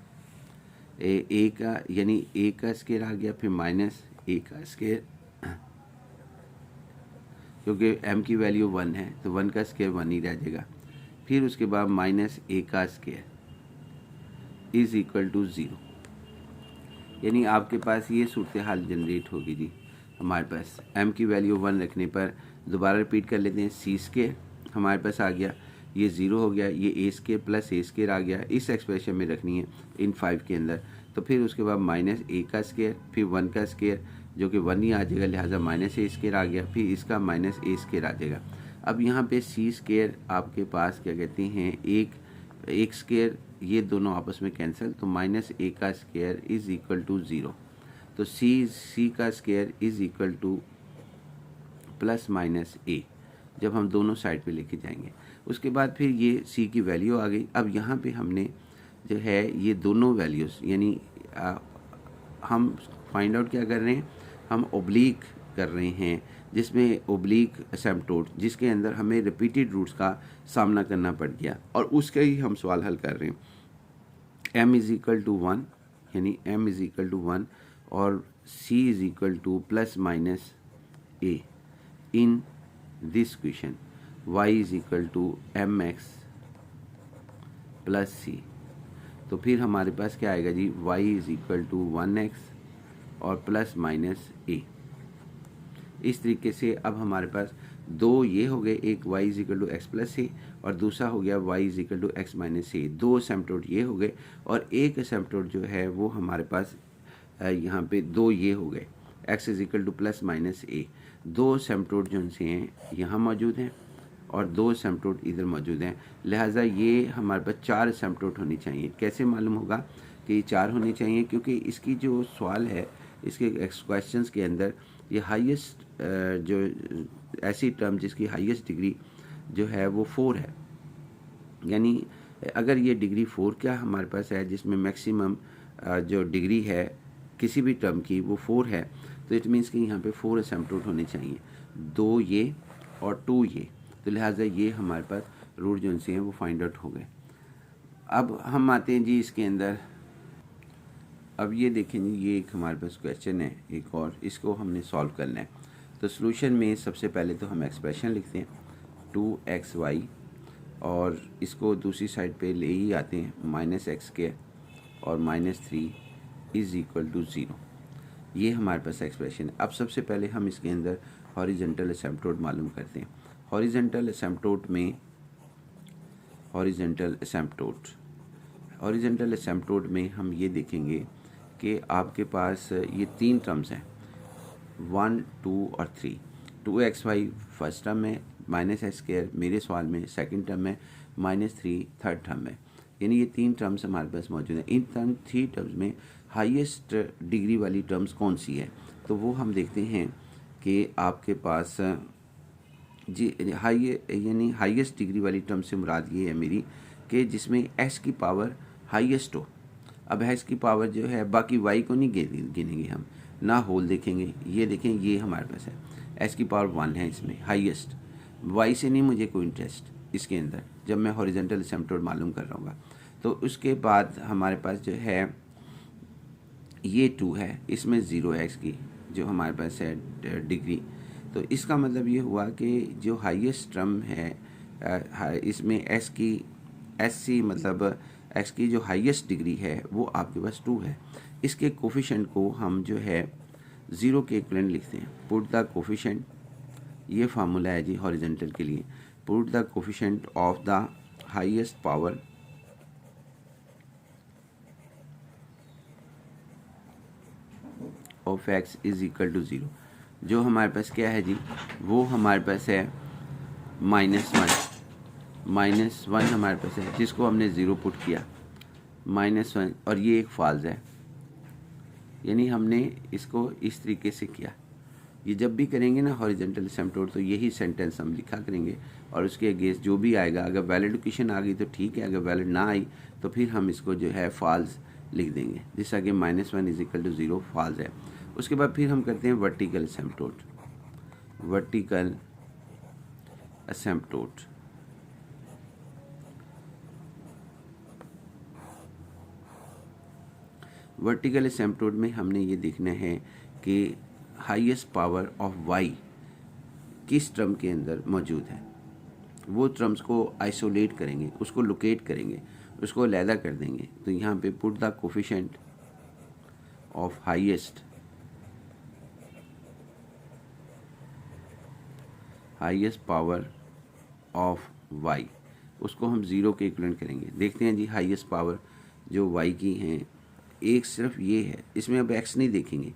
ए का यानी ए का स्केयर आ गया, फिर माइनस ए का स्केयर, क्योंकि m की वैल्यू 1 है तो 1 का स्केयर 1 ही रह जाएगा। फिर उसके बाद माइनस ए का स्केयर इज़ इक्वल टू 0। यानी आपके पास ये सूरत हाल जनरेट होगी जी। हमारे पास m की वैल्यू 1 रखने पर, दोबारा रिपीट कर लेते हैं, सी स्केयर हमारे पास आ गया, ये 0 हो गया, ये ए स्केयर प्लस ए स्केयर आ गया, इस एक्सप्रेशन में रखनी है इन 5 के अंदर। तो फिर उसके बाद माइनस ए का स्केयर, फिर 1 का स्केयर जो कि 1 ही आ जाएगा, लिहाजा माइनस ए स्केयर आ गया, फिर इसका माइनस ए स्केयर आ जाएगा। अब यहाँ पे सी स्केयर आपके पास क्या कहते हैं, एक स्केयर, ये दोनों आपस में कैंसिल, तो माइनस ए का स्केयर इज़ इक्वल टू 0। तो सी का square is equal to plus minus A, जब हम दोनों साइड पे लेके जाएंगे। उसके बाद फिर ये सी की वैल्यू आ गई। अब यहाँ पे हमने जो है ये दोनों वैल्यूज़, यानी हम फाइंड आउट क्या कर रहे हैं, हम ओब्लीक कर रहे हैं, जिसमें ओब्लीक एसिम्पटोट, जिसके अंदर हमें रिपीटेड रूट्स का सामना करना पड़ गया, और उसका ही हम सवाल हल कर रहे हैं। m इज़ इक्वल टू 1, यानी m इज़ इक्वल टू 1 और c is equal to plus minus a in this question, y is equal to mx plus c। तो फिर हमारे पास क्या आएगा जी, y is equal to 1x और प्लस माइनस a। इस तरीके से अब हमारे पास दो ये हो गए, एक y is equal to x plus a और दूसरा हो गया y is equal to x minus a. दो एसिम्पटोट ये हो गए और एक एसिम्पटोट जो है वो हमारे पास यहाँ पे दो ये हो गए, x is equal to plus minus a. दो एसिम्पटोट जो से हैं यहाँ मौजूद हैं और दो एसिम्पटोट इधर मौजूद हैं, लिहाजा ये हमारे पास 4 एसिम्पटोट होनी चाहिए। कैसे मालूम होगा कि ये 4 होनी चाहिए, क्योंकि इसकी जो सवाल है इसके क्वेश्चंस के अंदर ये हाईएस्ट जो ऐसी टर्म जिसकी हाईएस्ट डिग्री जो है वो 4 है, यानी अगर ये डिग्री 4 क्या हमारे पास है जिसमें मैक्सिमम जो डिग्री है किसी भी टर्म की वो 4 है, तो इट मीन्स कि यहाँ पे 4 एसिम्पटोट होने चाहिए, 2 ये और 2 ये। तो लिहाजा ये हमारे पास रूट जो से हैं वो फाइंड आउट हो गए। अब हम आते हैं जी इसके अंदर। अब ये देखें जी, ये एक हमारे पास क्वेश्चन है एक और, इसको हमने सॉल्व करना है। तो सॉल्यूशन में सबसे पहले तो हम एक्सप्रेशन लिखते हैं 2xy और इसको दूसरी साइड पे ले ही आते हैं माइनस एक्स के और -3 इज़ इक्वल टू 0। ये हमारे पास एक्सप्रेशन है। अब सबसे पहले हम इसके अंदर हॉरिजॉन्टल एसिम्पटोट मालूम करते हैं। हॉरिजॉन्टल एसिम्पटोट में हम ये देखेंगे कि आपके पास ये 3 टर्म्स हैं, 1, 2 और 3। 2xy फर्स्ट टर्म में, -x² मेरे सवाल में सेकंड टर्म में, -3 थर्ड टर्म में, यानी ये 3 टर्म्स हमारे पास मौजूद हैं। इन 3 टर्म्स में हाईएस्ट डिग्री वाली टर्म्स कौन सी है, तो वो हम देखते हैं कि आपके पास जी यानी हाईएस्ट डिग्री वाली टर्म से मुराद ये है मेरी कि जिसमें s की पावर हाईएस्ट हो। अब s की पावर जो है, बाकी y को नहीं गिनेंगे हम, ना होल देखेंगे, ये देखें ये हमारे पास है s की पावर 1 है इसमें हाईएस्ट। y से नहीं मुझे कोई इंटरेस्ट इसके अंदर, जब मैं हॉरिजॉन्टल एसिम्पटोट मालूम कर रहा हूँ। तो उसके बाद हमारे पास जो है ये 2 है, इसमें 0 है x की जो हमारे पास है डिग्री। तो इसका मतलब ये हुआ कि जो हाईएस्ट टर्म है इसमें एस मतलब x की जो हाईएस्ट डिग्री है वो आपके पास 2 है। इसके कोफिशिएंट को हम जो है 0 के इक्विवेलेंट लिखते हैं। पुट द कोफिशिएंट, ये फार्मूला है जी हॉरिजॉन्टल के लिए, put the coefficient of the highest power of x is equal to 0। जो हमारे पास क्या है जी, वो हमारे पास है -1 हमारे पास है, जिसको हमने 0 पुट किया। -1 और ये एक फॉल्स है, यानी हमने इसको इस तरीके से किया। ये जब भी करेंगे ना हॉरिजॉन्टल एसिम्पटोट, तो यही सेंटेंस हम लिखा करेंगे और उसके अगेंस्ट जो भी आएगा, अगर वैलिड इक्वेशन आ गई तो ठीक है, अगर वैलिड ना आई तो फिर हम इसको जो है फॉल्स लिख देंगे। जिस आगे -1 = 0 फॉल्स है। उसके बाद फिर हम करते हैं वर्टिकल एसिम्पटोट। वर्टिकल एसिम्पटोट वर्टिकल एसिम्पटोट में हमने ये देखना है कि हाईएस्ट पावर ऑफ y किस टर्म के अंदर मौजूद है। वो टर्म्स को आइसोलेट करेंगे, उसको लोकेट करेंगे, उसको अलहदा कर देंगे। तो यहाँ पे put the coefficient of highest power of y, उसको हम 0 के इक्वलेंट करेंगे। देखते हैं जी हाईएस्ट पावर जो y की हैं, एक सिर्फ ये है, इसमें अब x नहीं देखेंगे,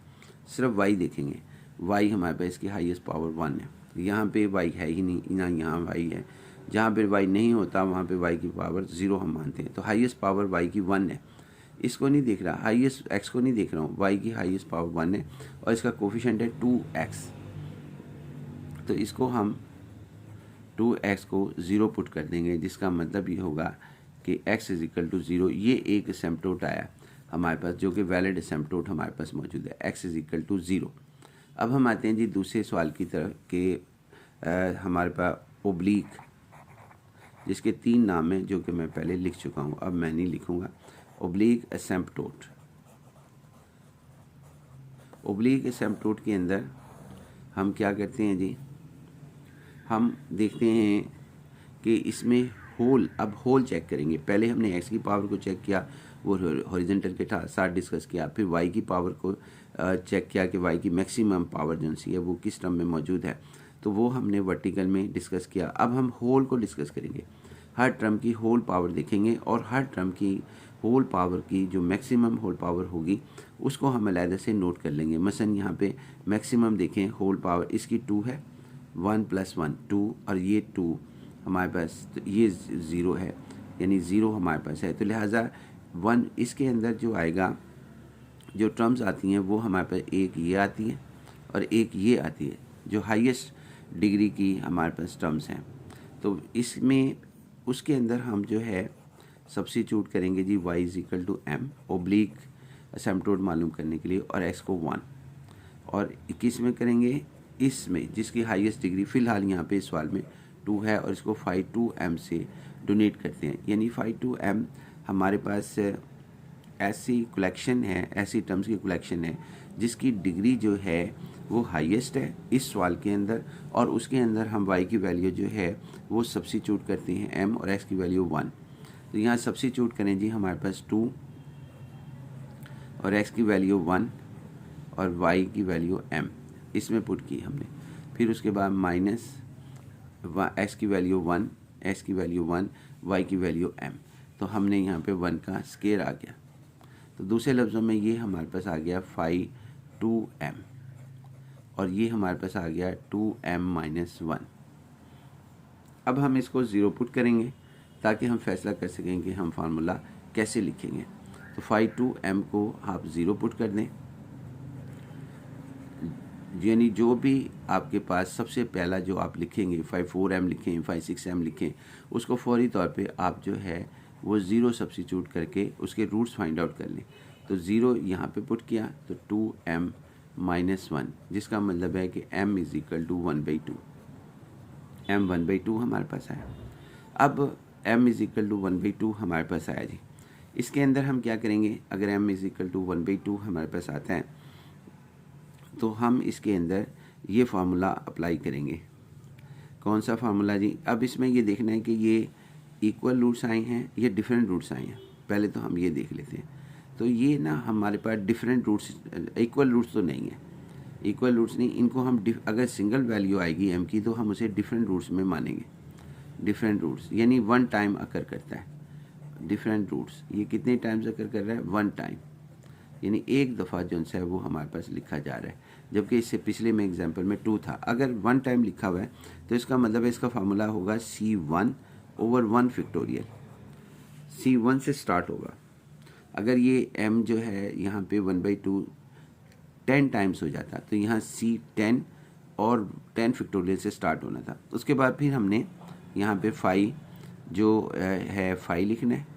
सिर्फ y देखेंगे। y हमारे पास इसकी हाईएस्ट पावर 1 है, यहाँ पे y है ही नहीं, ना यहाँ y है। जहाँ पे y नहीं होता वहाँ पे y की पावर 0 हम मानते हैं। तो हाईएस्ट पावर y की 1 है, इसको नहीं देख रहा, हाईएस्ट x को नहीं देख रहा हूँ, y की हाईएस्ट पावर 1 है और इसका कोफिशिएंट है 2x। तो इसको हम 2x को 0 पुट कर देंगे, जिसका मतलब ये होगा कि x = 0। ये एक एसिम्पटोट आया हमारे पास जो कि वैलिड एसिम्पटोट हमारे पास मौजूद है, x = 0। अब हम आते हैं जी दूसरे सवाल की तरफ कि हमारे पास ओब्लिक, जिसके 3 नाम हैं जो कि मैं पहले लिख चुका हूँ, अब मैं नहीं लिखूँगा। ओब्लिक एसिम्पटोट। ओब्लिक एसिम्पटोट के अंदर हम क्या करते हैं जी, हम देखते हैं कि इसमें होल, अब होल चेक करेंगे। पहले हमने x की पावर को चेक किया, वो हॉरिजॉन्टल के साथ डिस्कस किया, फिर y की पावर को चेक किया कि y की मैक्सिमम पावर जो सी है वो किस टर्म में मौजूद है, तो वो हमने वर्टिकल में डिस्कस किया। अब हम होल को डिस्कस करेंगे, हर टर्म की होल पावर देखेंगे और हर टर्म की होल पावर की जो मैक्सिमम होल पावर होगी उसको हम अलहदा से नोट कर लेंगे। मसलन यहाँ पे मैक्सिमम देखें, होल पावर इसकी 2 है, 1 + 1 2, और ये 2 हमारे पास, तो ये 0 है, यानी 0 हमारे पास है। तो लिहाजा 1 इसके अंदर जो आएगा, जो टर्म्स आती हैं वो हमारे पास एक ये आती है और एक ये आती है, जो हाईएस्ट डिग्री की हमारे पास टर्म्स हैं। तो इसमें उसके अंदर हम जो है सब्स्टिट्यूट करेंगे जी y = m, ओब्लिक एसिम्पटोट मालूम करने के लिए, और x को 1, और किस में करेंगे, इसमें जिसकी हाईएस्ट डिग्री फ़िलहाल यहाँ पे इस सवाल में 2 है, और इसको 5 से डोनेट करते हैं। यानी 5 हमारे पास ऐसी कलेक्शन है, ऐसी टर्म्स की कलेक्शन है जिसकी डिग्री जो है वो हाईएस्ट है इस सवाल के अंदर, और उसके अंदर हम y की वैल्यू जो है वो सब्स्टिट्यूट करते हैं m, और x की वैल्यू 1। तो यहाँ सब्स्टिट्यूट करें जी, हमारे पास 2 और x की वैल्यू 1 और y की वैल्यू m, इसमें पुट की हमने। फिर उसके बाद माइनस x की वैल्यू 1, x की वैल्यू 1, y की वैल्यू m, तो हमने यहाँ पे 1 का स्केयर आ गया। तो दूसरे लफ्ज़ों में ये हमारे पास आ गया 5 और ये हमारे पास आ गया 2m-1। अब हम इसको 0 पुट करेंगे ताकि हम फैसला कर सकें कि हम फार्मूला कैसे लिखेंगे। तो 5 को आप 0 पुट कर दें, यानी जो भी आपके पास सबसे पहला जो आप लिखेंगे, 4m लिखें, 6m लिखें, उसको फौरी तौर पे आप जो है वो 0 सब्स्टिट्यूट करके उसके रूट्स फाइंड आउट कर लें। तो 0 यहाँ पे पुट किया तो 2m-1, जिसका मतलब है कि m = 1/2, m 1/2 हमारे पास आया। अब m = 1/2 हमारे पास आया जी, इसके अंदर हम क्या करेंगे, अगर m = 1/2 हमारे पास आता है तो हम इसके अंदर ये फार्मूला अप्लाई करेंगे। कौन सा फार्मूला जी, अब इसमें ये देखना है कि ये इक्वल रूट्स आए हैं या डिफरेंट रूट्स आए हैं। पहले तो हम ये देख लेते हैं। तो ये ना हमारे पास डिफरेंट रूट्स, इक्वल रूट्स तो नहीं है, इक्वल रूट्स नहीं, इनको हम अगर सिंगल वैल्यू आएगी m की तो हम उसे डिफरेंट रूट्स में मानेंगे। डिफरेंट रूट्स यानी 1 टाइम अकर करता है। डिफरेंट रूट्स ये कितने टाइम्स अकर कर रहा है, 1 टाइम, यानी एक दफ़ा जो है वो हमारे पास लिखा जा रहा है, जबकि इससे पिछले में एग्जांपल में 2 था। अगर 1 टाइम लिखा हुआ है तो इसका मतलब है इसका फार्मूला होगा C1/1 फैक्टोरियल। C1 से स्टार्ट होगा, अगर ये m जो है यहाँ पे 1/2 10 टाइम्स हो जाता तो यहाँ c 10 और 10 फैक्टोरियल से स्टार्ट होना था। उसके बाद फिर हमने यहाँ पे 5 जो है 5 लिखना है,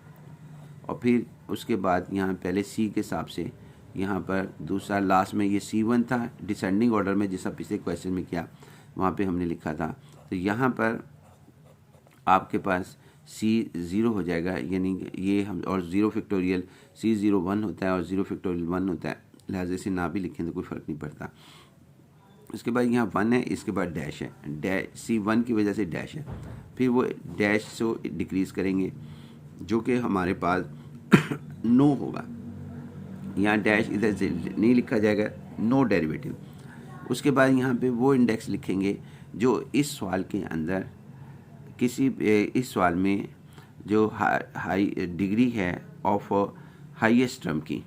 और फिर उसके बाद यहाँ पहले c के हिसाब से यहाँ पर दूसरा लास्ट में ये C1 था, डिसेंडिंग ऑर्डर में जैसा पिछले क्वेश्चन में किया वहाँ पे हमने लिखा था। तो यहाँ पर आपके पास C0 हो जाएगा, यानी ये हम, और 0 फैक्टोरियल C0 1 होता है और 0 फैक्टोरियल 1 होता है, लिहाजा से ना भी लिखें तो कोई फ़र्क नहीं पड़ता। उसके बाद यहाँ 1 है, इसके बाद डैश है, डैश C1 की वजह से डैश है, फिर वो डैश से डिक्रीज़ करेंगे जो कि हमारे पास नो होगा। यहाँ डैश इधर से नहीं लिखा जाएगा, नो डेरिवेटिव। उसके बाद यहाँ पे वो इंडेक्स लिखेंगे जो इस सवाल के अंदर इस सवाल में जो हाई डिग्री है ऑफ हाईएस्ट टर्म की,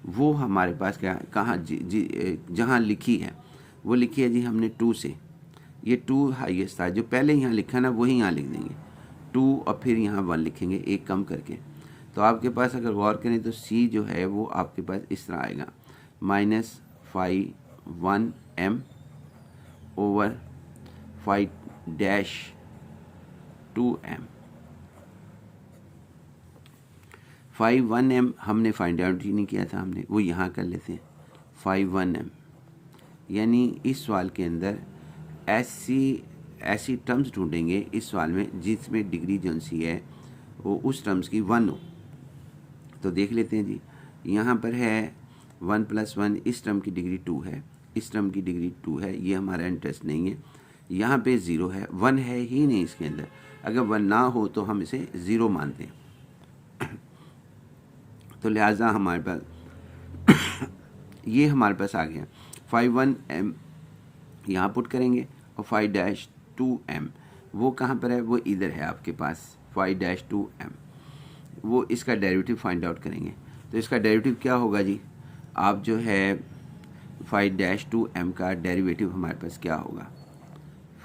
वो हमारे पास क्या कहाँ जहाँ लिखी है वो लिखी है जी हमने 2 से, ये 2 हाईएस्ट था, जो पहले यहाँ लिखा ना वही यहाँ लिख देंगे 2 और फिर यहाँ 1 लिखेंगे एक कम करके। तो आपके पास अगर गौर करें तो C जो है वो आपके पास इस तरह आएगा -5 1m/5-2m। 5 1m हमने फाइंड आउट ही नहीं किया था, हमने वो यहाँ कर लेते हैं 5 1m, यानी इस सवाल के अंदर ऐसी टर्म्स ढूंढेंगे इस सवाल में जिसमें डिग्री जो सी है वो उस टर्म्स की 1 हो। तो देख लेते हैं जी, यहाँ पर है 1 + 1, इस टर्म की डिग्री 2 है, इस टर्म की डिग्री 2 है, ये हमारा इंटरेस्ट नहीं है। यहाँ पे 0 है, 1 है ही नहीं इसके अंदर, अगर 1 ना हो तो हम इसे 0 मानते हैं। तो लिहाजा हमारे पास ये हमारे पास आ गया 5 1m यहाँ पुट करेंगे और 5-2m वो कहाँ पर है, वो इधर है आपके पास 5-2m, वो इसका डेरिवेटिव फाइंड आउट करेंगे। तो इसका डेरिवेटिव क्या होगा जी, आप जो है 5-2m का डेरिवेटिव हमारे पास क्या होगा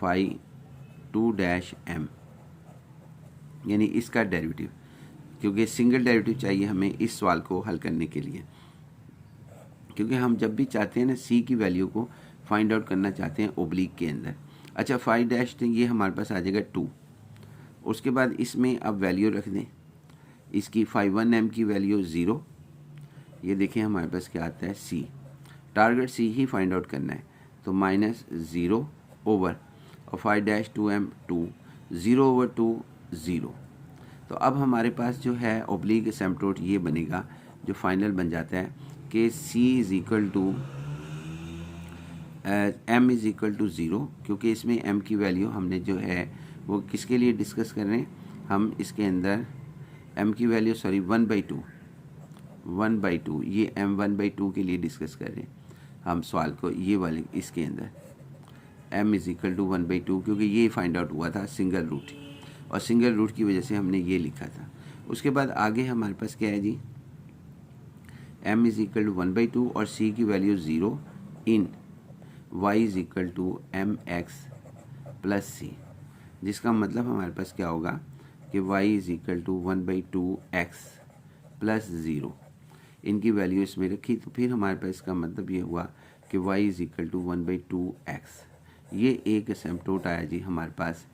5-2m, यानी इसका डेरिवेटिव, क्योंकि सिंगल डेरिवेटिव चाहिए हमें इस सवाल को हल करने के लिए, क्योंकि हम जब भी चाहते हैं ना C की वैल्यू को फाइंड आउट करना चाहते हैं ओब्लिक के अंदर। अच्छा 5- ये हमारे पास आ जाएगा 2, उसके बाद इसमें अब वैल्यू रख दें, इसकी 5 1m की वैल्यू 0, ये देखें हमारे पास क्या आता है C, टारगेट C ही फाइंड आउट करना है, तो -0 ओवर और 5-2m 2, 0/2 0। तो अब हमारे पास जो है ओब्लिक एसिम्पटोट ये बनेगा जो फाइनल बन जाता है कि C m = 0, क्योंकि इसमें m की वैल्यू हमने जो है वो किसके लिए डिस्कस कर रहे हैं, हम इसके अंदर m की वैल्यू 1/2 ये m 1/2 के लिए डिस्कस कर रहे हैं हम सवाल को, ये वाले इसके अंदर m = 1/2, क्योंकि ये फाइंड आउट हुआ था सिंगल रूट, और सिंगल रूट की वजह से हमने ये लिखा था। उसके बाद आगे हमारे पास क्या है जी, m = 1/2 और C की वैल्यू 0 इन y = mx + C, जिसका मतलब हमारे पास क्या होगा कि y = 1/2x + 0, इनकी वैल्यू इसमें रखी, तो फिर हमारे पास इसका मतलब ये हुआ कि y = 1/2x। ये एक एसिम्पटोट आया जी हमारे पास।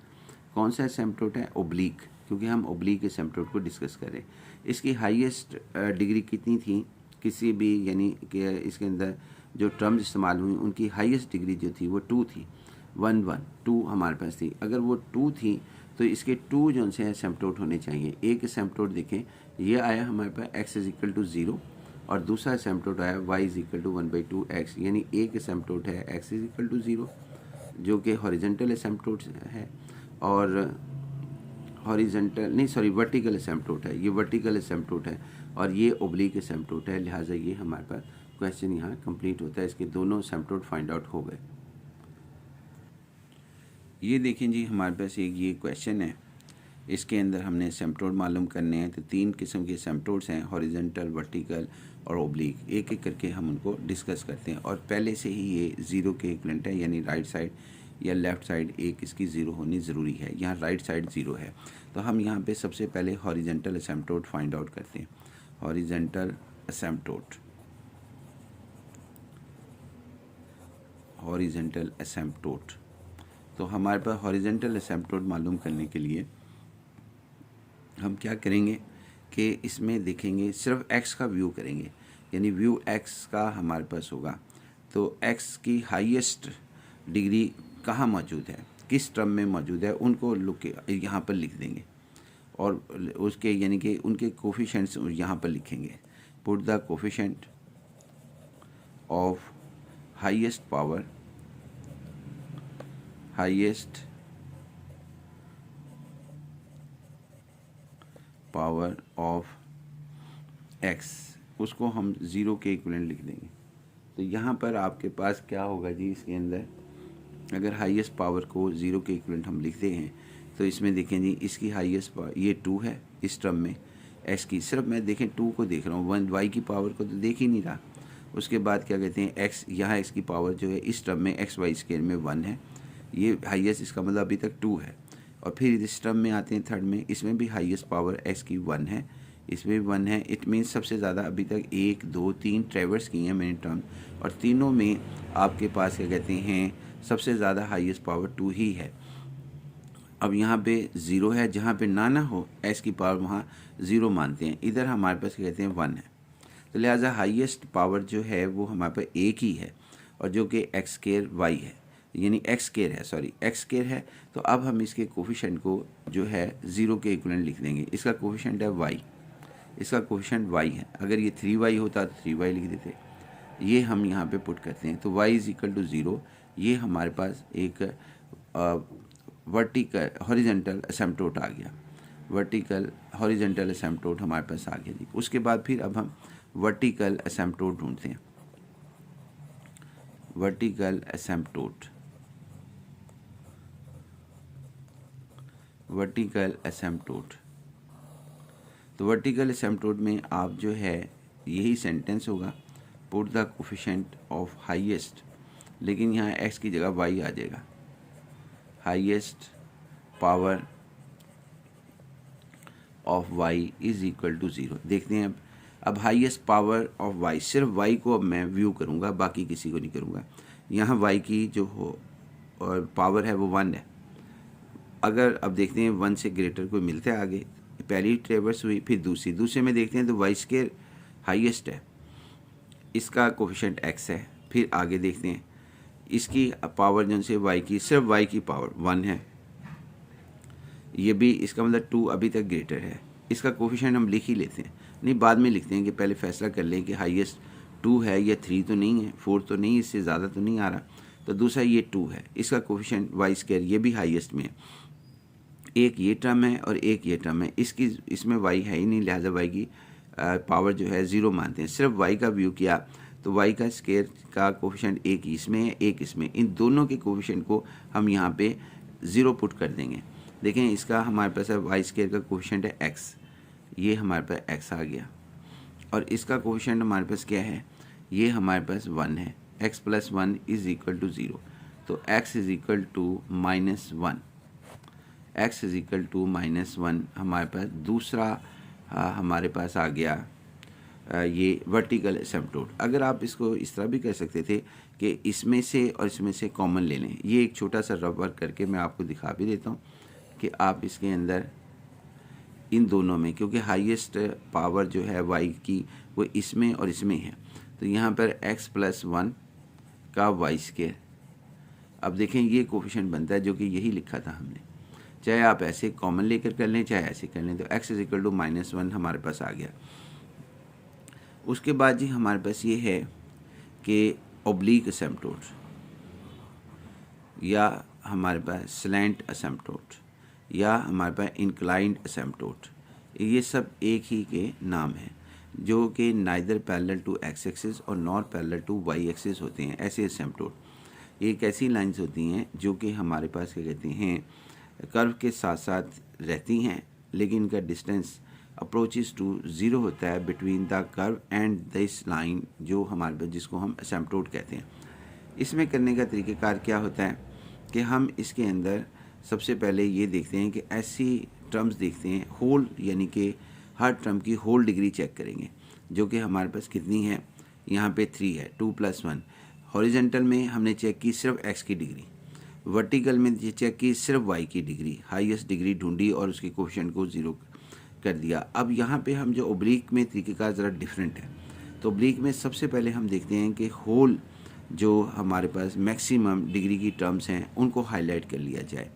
कौन सा एसिम्पटोट है, ओब्लिक, क्योंकि हम ओब्लिक एसिम्पटोट को डिस्कस करें। इसकी हाईएस्ट डिग्री कितनी थी किसी भी, यानी कि इसके अंदर जो टर्म्स इस्तेमाल हुई उनकी हाईएस्ट डिग्री जो थी वो 2 थी, 1 1 2 हमारे पास थी। अगर वो 2 थी तो इसके 2 जो से एसिम्पटोट होने चाहिए। एक एसिम्पटोट देखें, ये आया हमारे पास x = 0 और दूसरा एसिम्पटोट आया y = 1/2x, यानी एक एसिम्पटोट है x = 0 जो कि हॉरिजॉन्टल एसिम्पटोट है, और वर्टिकल एसिम्पटोट है, ये वर्टिकल एसिम्पटोट है और ये ओब्लिक एसिम्पटोट है। लिहाजा ये हमारे पास क्वेश्चन यहाँ कंप्लीट होता है, इसके दोनों एसिम्पटोट फाइंड आउट हो गए। ये देखें जी हमारे पास एक ये क्वेश्चन है, इसके अंदर हमने एसिम्पटोट मालूम करने हैं। तो 3 किस्म के एसिम्पटोट्स हैं, हॉरिजॉन्टल, वर्टिकल और ओब्लिक। एक एक करके हम उनको डिस्कस करते हैं, और पहले से ही ये 0 के इक्विवेलेंट है, यानी राइट साइड या लेफ़्ट साइड एक इसकी 0 होनी ज़रूरी है। यहाँ राइट साइड 0 है, तो हम यहाँ पे सबसे पहले हॉरिजॉन्टल एसिम्पटोट फाइंड आउट करते हैं। Horizontal asymptote, horizontal asymptote. तो हमारे पास हॉरिजेंटल एसिम्पटोट मालूम करने के लिए हम क्या करेंगे कि इसमें देखेंगे, सिर्फ एक्स का व्यू करेंगे, यानी व्यू एक्स का हमारे पास होगा। तो एक्स की हाईएस्ट डिग्री कहाँ मौजूद है, किस टर्म में मौजूद है, उनको लुक यहाँ पर लिख देंगे और उसके यानी कि उनके कोफिशेंट्स यहाँ पर लिखेंगे। Put the coefficient of highest power, highest power of x, उसको हम 0 के इक्विवेलेंट लिख देंगे। तो यहाँ पर आपके पास क्या होगा जी, इसके अंदर अगर हाईएस्ट पावर को 0 के इक्विवेलेंट हम लिखते हैं तो इसमें देखें जी, इसकी हाईएस्ट पावर ये 2 है इस टर्म में, एक्स की सिर्फ मैं देखें 2 को देख रहा हूँ, 1 वाई की पावर को तो देख ही नहीं रहा। उसके बाद क्या कहते हैं, एक्स, यहाँ एक्स की पावर जो है इस टर्म में एक्स वाई स्केयर में 1 है, ये हाईएस्ट, इसका मतलब अभी तक 2 है। और फिर इस टर्म में आते हैं थर्ड में, इसमें भी हाईएस्ट पावर एक्स की 1 है, इसमें भी 1 है। इट मीन्स सबसे ज़्यादा अभी तक 1 2 3 ट्रेवर्स की हैं मैंने टर्म, और तीनों में आपके पास क्या कहते हैं सबसे ज़्यादा हाईएस्ट पावर 2 ही है। अब यहाँ पे 0 है, जहाँ पे ना हो एक्स की पावर वहाँ 0 मानते हैं, इधर हमारे पास क्या कहते हैं 1 है। तो लिहाजा हाईएस्ट पावर जो है वो हमारे पास एक ही है, और जो कि एक्स स्केयर वाई है, यानी एक्स स्केयर है, सॉरी एक्स स्केयर है। तो अब हम इसके कोफिशिएंट को जो है 0 के इक्विवेलेंट लिख देंगे। इसका कोफिशिएंट है वाई, इसका कोफिशिएंट वाई है। अगर ये 3y होता तो 3y लिख देते, ये हम यहाँ पे पुट करते हैं। तो y इज इक्वल टू 0, ये हमारे पास एक वर्टिकल हॉरिजेंटल एसिम्पटोट आ गया, वर्टिकल हॉरिजेंटल एसिम्पटोट हमारे पास आ गया जी। उसके बाद फिर अब हम वर्टिकल एसिम्पटोट ढूंढते हैं, वर्टिकल एसिम्पटोट, वर्टिकल एसिम्पटोट। तो वर्टिकल एसिम्पटोट में आप जो है यही सेंटेंस होगा, put the coefficient of highest, लेकिन यहाँ एक्स की जगह वाई आ जाएगा, highest power of y is equal to 0। देखते हैं अब हाईएस्ट पावर ऑफ वाई, सिर्फ वाई को अब मैं व्यू करूँगा, बाकी किसी को नहीं करूँगा। यहाँ वाई की जो हो और पावर है वो 1 है। अगर अब देखते हैं 1 से ग्रेटर कोई मिलता है आगे, पहली ट्रेवर्स हुई, फिर दूसरे में देखते हैं तो वाई स्केयर हाईएस्ट है, इसका कोफिशिएंट एक्स है। फिर आगे देखते हैं इसकी पावर जो से वाई की, सिर्फ वाई की पावर 1 है, ये भी इसका मतलब 2 अभी तक ग्रेटर है। इसका कोफिशिएंट हम लिख ही लेते हैं, नहीं बाद में लिखते हैं कि पहले फैसला कर लें कि हाईएस्ट 2 है या 3 तो नहीं है, 4 तो नहीं, इससे ज़्यादा तो नहीं आ रहा। तो दूसरा ये 2 है, इसका कोफिशिएंट वाई स्केयर ये भी हाईएस्ट में है। एक ये टर्म है और एक ये टर्म है, इसमें वाई है ही नहीं, लिहाजा वाई की पावर जो है 0 मानते हैं। सिर्फ वाई का व्यू किया तो वाई का स्केयर का कोफिशिएंट एक इसमें है, एक इसमें, इन दोनों के कोफिशिएंट को हम यहाँ पे 0 पुट कर देंगे। देखें इसका हमारे पास है वाई स्केयर का कोफिशिएंट है एक्स, ये हमारे पास एक्स आ गया, और इसका कोफिशिएंट हमारे पास क्या है, ये हमारे पास 1 है, x plus 1 is equal to 0। तो x is equal to -1, x is equal to -1 हमारे पास दूसरा हमारे पास आ गया ये वर्टिकल एसिम्पटोट। अगर आप इसको इस तरह भी कर सकते थे कि इसमें से और इसमें से कॉमन ले लें, ये एक छोटा सा रफ वर्क करके मैं आपको दिखा भी देता हूँ कि आप इसके अंदर इन दोनों में, क्योंकि हाईएस्ट पावर जो है वाई की वो इसमें और इसमें है, तो यहाँ पर x प्लस 1 का वाई स्केयर। अब देखें ये कोफिशिएंट बनता है जो कि यही लिखा था हमने, चाहे आप ऐसे कॉमन लेकर कर लें चाहे ऐसे कर लें। तो x इज इक्वल टू -1 हमारे पास आ गया। उसके बाद जी हमारे पास ये है कि ओब्लीक एसिम्पटोट, या हमारे पास स्लैंट एसिम्पटोट, या हमारे पास इंक्लाइंड एसिम्पटोट, ये सब एक ही के नाम हैं, जो कि neither parallel to x axis और not parallel to y axis होते हैं। ऐसे एसिम्पटोट एक ऐसी लाइंस होती हैं जो कि हमारे पास क्या कहते हैं कर्व के साथ साथ रहती हैं, लेकिन इनका डिस्टेंस अप्रोचेस टू 0 होता है between the curve and this line, जो हमारे पास जिसको हम एसिम्पटोट कहते हैं। इसमें करने का तरीक़ेकार क्या होता है कि हम इसके अंदर सबसे पहले ये देखते हैं कि ऐसी टर्म्स देखते हैं होल, यानी कि हर टर्म की होल डिग्री चेक करेंगे, जो कि हमारे पास कितनी है, यहाँ पे 3 है, 2 + 1। हॉरिजेंटल में हमने चेक की सिर्फ x की डिग्री, वर्टिकल में ये चेक की सिर्फ y की डिग्री, हाईएस्ट डिग्री ढूंढी और उसके कोफिशिएंट को 0 कर दिया। अब यहाँ पे हम जो ओब्लिक में तरीक़ेकार ज़रा डिफरेंट है। तो ओब्लिक में सबसे पहले हम देखते हैं कि होल जो हमारे पास मैक्सिमम डिग्री की टर्म्स हैं उनको हाईलाइट कर लिया जाए,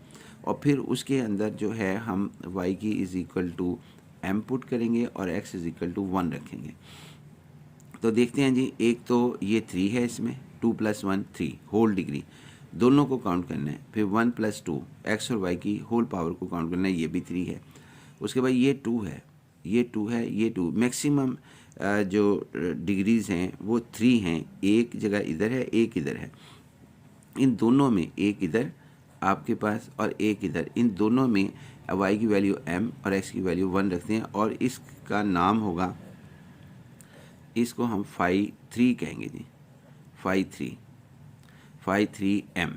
और फिर उसके अंदर जो है हम y की = m पुट करेंगे और x = 1 रखेंगे। तो देखते हैं जी, एक तो ये 3 है, इसमें 2 + 1 3 होल डिग्री, दोनों को काउंट करना है। फिर 1 + 2 x और y की होल पावर को काउंट करना है, ये भी 3 है। उसके बाद ये 2 है, ये 2 है, ये 2। मैक्सिमम जो डिग्रीज़ हैं वो 3 हैं, एक जगह इधर है, एक इधर है। इन दोनों में एक इधर आपके पास और एक इधर, इन दोनों में y की वैल्यू m और x की वैल्यू 1 रखते हैं, और इसका नाम होगा, इसको हम phi 3 कहेंगे जी, phi 3 m।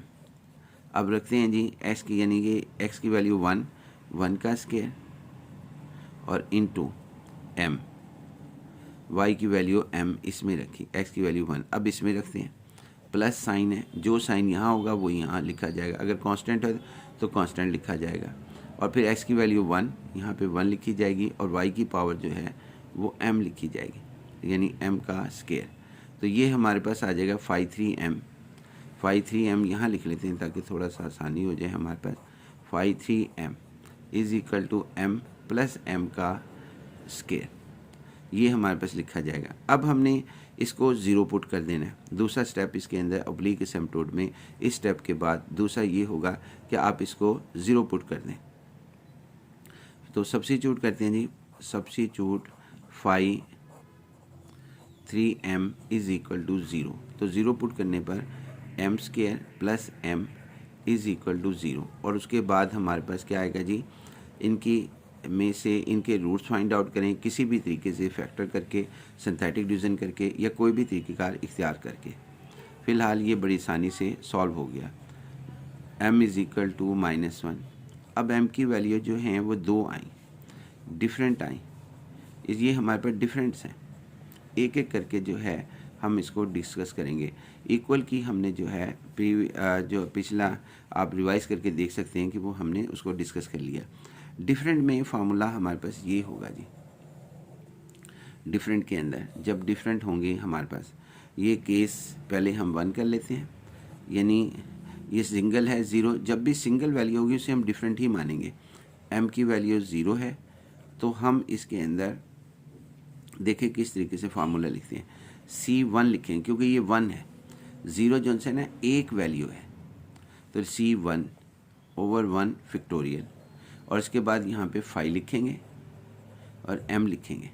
अब रखते हैं जी x की, यानी कि x की वैल्यू 1 का स्क्वायर और इनटू m, y की वैल्यू m इसमें रखी, x की वैल्यू 1। अब इसमें रखते हैं, प्लस साइन है, जो साइन यहाँ होगा वो यहाँ लिखा जाएगा, अगर कांस्टेंट है तो कांस्टेंट लिखा जाएगा। और फिर x की वैल्यू 1, यहाँ पे 1 लिखी जाएगी, और y की पावर जो है वो m लिखी जाएगी, यानी m का स्क्वायर। तो ये हमारे पास आ जाएगा phi 3 m यहाँ लिख लेते हैं ताकि थोड़ा सा आसानी हो जाए हमारे पास। phi 3 m = m + m का स्क्वायर, ये हमारे पास लिखा जाएगा। अब हमने इसको 0 पुट कर देना है। दूसरा स्टेप इसके अंदर ओब्लिक एसिम्पटोट में, इस स्टेप के बाद दूसरा ये होगा कि आप इसको 0 पुट कर दें। तो सब्स्टिट्यूट करते हैं जी, सब्स्टिट्यूट phi 3m = 0। तो 0 पुट करने पर m² + m = 0, और उसके बाद हमारे पास क्या आएगा जी, इनकी में से इनके रूट्स फाइंड आउट करें, किसी भी तरीके से फैक्टर करके, सिंथेटिक डिवीज़न करके, या कोई भी तरीक़ेकार इख्तियार करके। फ़िलहाल ये बड़ी आसानी से सॉल्व हो गया। m = -1। अब m की वैल्यू जो हैं वो 2 आई, डिफरेंट आई, ये हमारे पास डिफरेंट्स हैं। एक एक करके जो है हम इसको डिस्कस करेंगे। इक्वल की हमने जो है जो पिछला आप रिवाइज़ करके देख सकते हैं कि वो हमने उसको डिस्कस कर लिया। डिफरेंट में फार्मूला हमारे पास ये होगा जी, डिफरेंट के अंदर जब डिफरेंट होंगे हमारे पास, ये केस पहले हम 1 कर लेते हैं, यानी ये सिंगल है 0, जब भी सिंगल वैल्यू होगी उसे हम डिफरेंट ही मानेंगे। m की वैल्यू 0 है, तो हम इसके अंदर देखें किस तरीके से फार्मूला लिखते हैं। C1 लिखें, क्योंकि ये 1 है, 0 जो है ना एक वैल्यू है, तो C1/1 फैक्टोरियल, और इसके बाद यहाँ पे phi लिखेंगे और m लिखेंगे,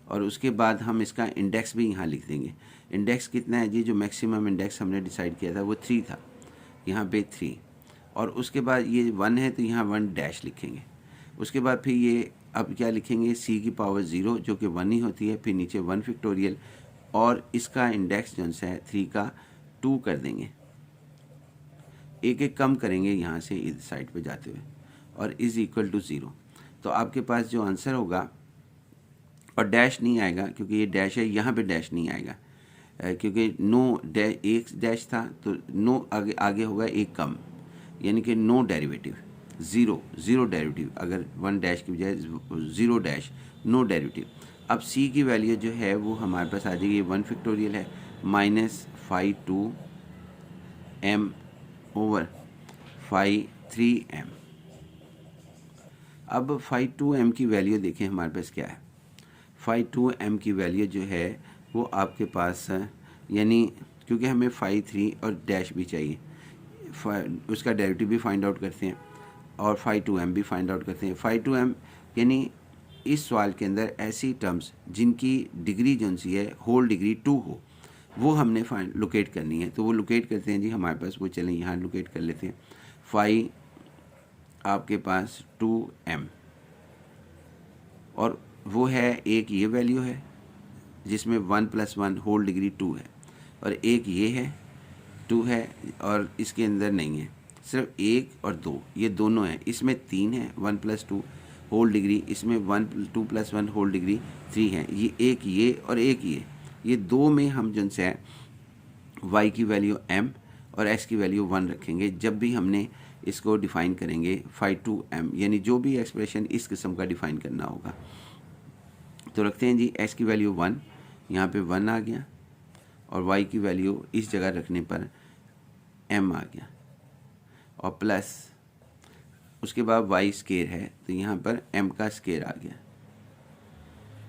और उसके बाद हम इसका इंडेक्स भी यहाँ लिख देंगे। इंडेक्स कितना है जी, जो मैक्सिमम इंडेक्स हमने डिसाइड किया था वो 3 था, यहाँ पे 3, और उसके बाद ये 1 है तो यहाँ 1 डैश लिखेंगे। उसके बाद फिर ये अब क्या लिखेंगे, c की पावर 0 जो कि 1 ही होती है, फिर नीचे 1 फैक्टोरियल, और इसका इंडेक्स जो है 3 का 2 कर देंगे, एक एक कम करेंगे यहाँ से इस साइड पे जाते हुए, और = 0। तो आपके पास जो आंसर होगा, और डैश नहीं आएगा क्योंकि ये डैश है, यहाँ पे डैश नहीं आएगा क्योंकि नो डैश, एक डैश था तो नो आगे होगा एक कम, यानी कि नो डेरिवेटिव, ज़ीरो डेरिवेटिव, अगर 1 डैश की बजाय 0 डैश, नो डेरिवेटिव। अब c की वैल्यू जो है वो हमारे पास आ जाएगी, 1 फैक्टोरियल है, -phi 2m/phi 3m। अब phi 2m की वैल्यू देखें हमारे पास क्या है। phi 2m की वैल्यू जो है वो आपके पास, यानी क्योंकि हमें phi 3 और डैश भी चाहिए, उसका डेरिवेटिव भी फाइंड आउट करते हैं और phi 2m भी फाइंड आउट करते हैं। phi 2m यानी इस सवाल के अंदर ऐसी टर्म्स जिनकी डिग्री जो सी है होल डिग्री 2 हो, वो हमने लोकेट करनी है। तो वो लोकेट करते हैं जी हमारे पास, वो चलें यहाँ लोकेट कर लेते हैं। phi आपके पास 2m, और वो है, एक ये वैल्यू है जिसमें 1 + 1 होल डिग्री 2 है, और एक ये है 2 है, और इसके अंदर नहीं है, सिर्फ 1 और 2, ये दोनों हैं, इसमें 3 है 1 + 2, होल डिग्री, इसमें 2 + 1 होल डिग्री 3 है। ये एक ये और एक ये दो में हम जो है y की वैल्यू m और s की वैल्यू 1 रखेंगे जब भी हमने इसको डिफ़ाइन करेंगे phi to m, यानी जो भी एक्सप्रेशन इस किस्म का डिफ़ाइन करना होगा। तो रखते हैं जी s की वैल्यू 1, यहाँ पे 1 आ गया, और y की वैल्यू इस जगह रखने पर m आ गया, और प्लस उसके बाद y स्केयर है तो यहाँ पर m का स्केयर आ गया,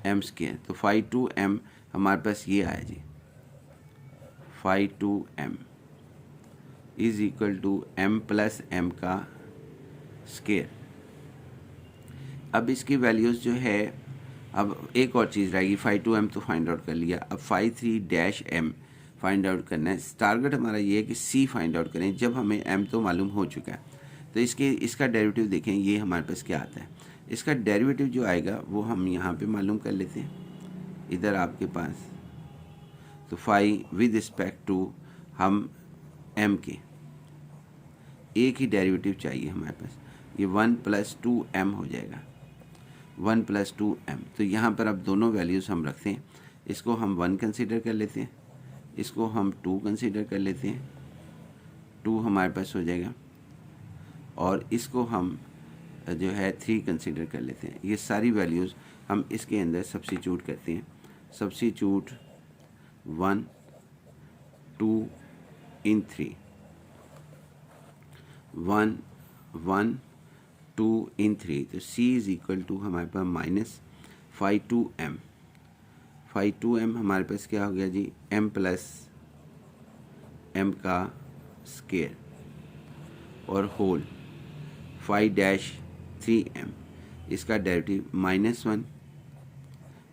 m स्केयर। तो phi to m हमारे पास ये आया जी, phi to m is equal to m plus m का स्केयर। अब इसकी वैल्यूज़ जो है, अब एक और चीज़ रहेगी, phi to m तो फाइंड आउट कर लिया, अब phi 3 m फाइंड आउट करना है। टारगेट हमारा ये है कि c फाइंड आउट करें जब हमें m तो मालूम हो चुका है। तो इसका डेरिवेटिव देखें, ये हमारे पास क्या आता है। इसका डेरिवेटिव जो आएगा वो हम यहाँ पे मालूम कर लेते हैं, इधर आपके पास। तो phi विद रिस्पेक्ट टू हम m के एक ही डेरिवेटिव चाहिए हमारे पास, ये 1 + 2m हो जाएगा, 1 + 2m। तो यहाँ पर अब दोनों वैल्यूज़ हम रखते हैं, इसको हम 1 कंसीडर कर लेते हैं, इसको हम 2 कंसीडर कर लेते हैं, 2 हमारे पास हो जाएगा, और इसको हम जो है 3 कंसीडर कर लेते हैं। ये सारी वैल्यूज़ हम इसके अंदर सब्स्टिट्यूट करते हैं। सब्स्टिट्यूट 1 2 इन 3, 1 1 2 इन 3। तो c इज इक्वल टू हमारे पास minus phi to m, phi to m हमारे पास क्या हो गया जी, m प्लस m का स्केयर और होल phi डैश 3m, इसका डेरिवेटिव -1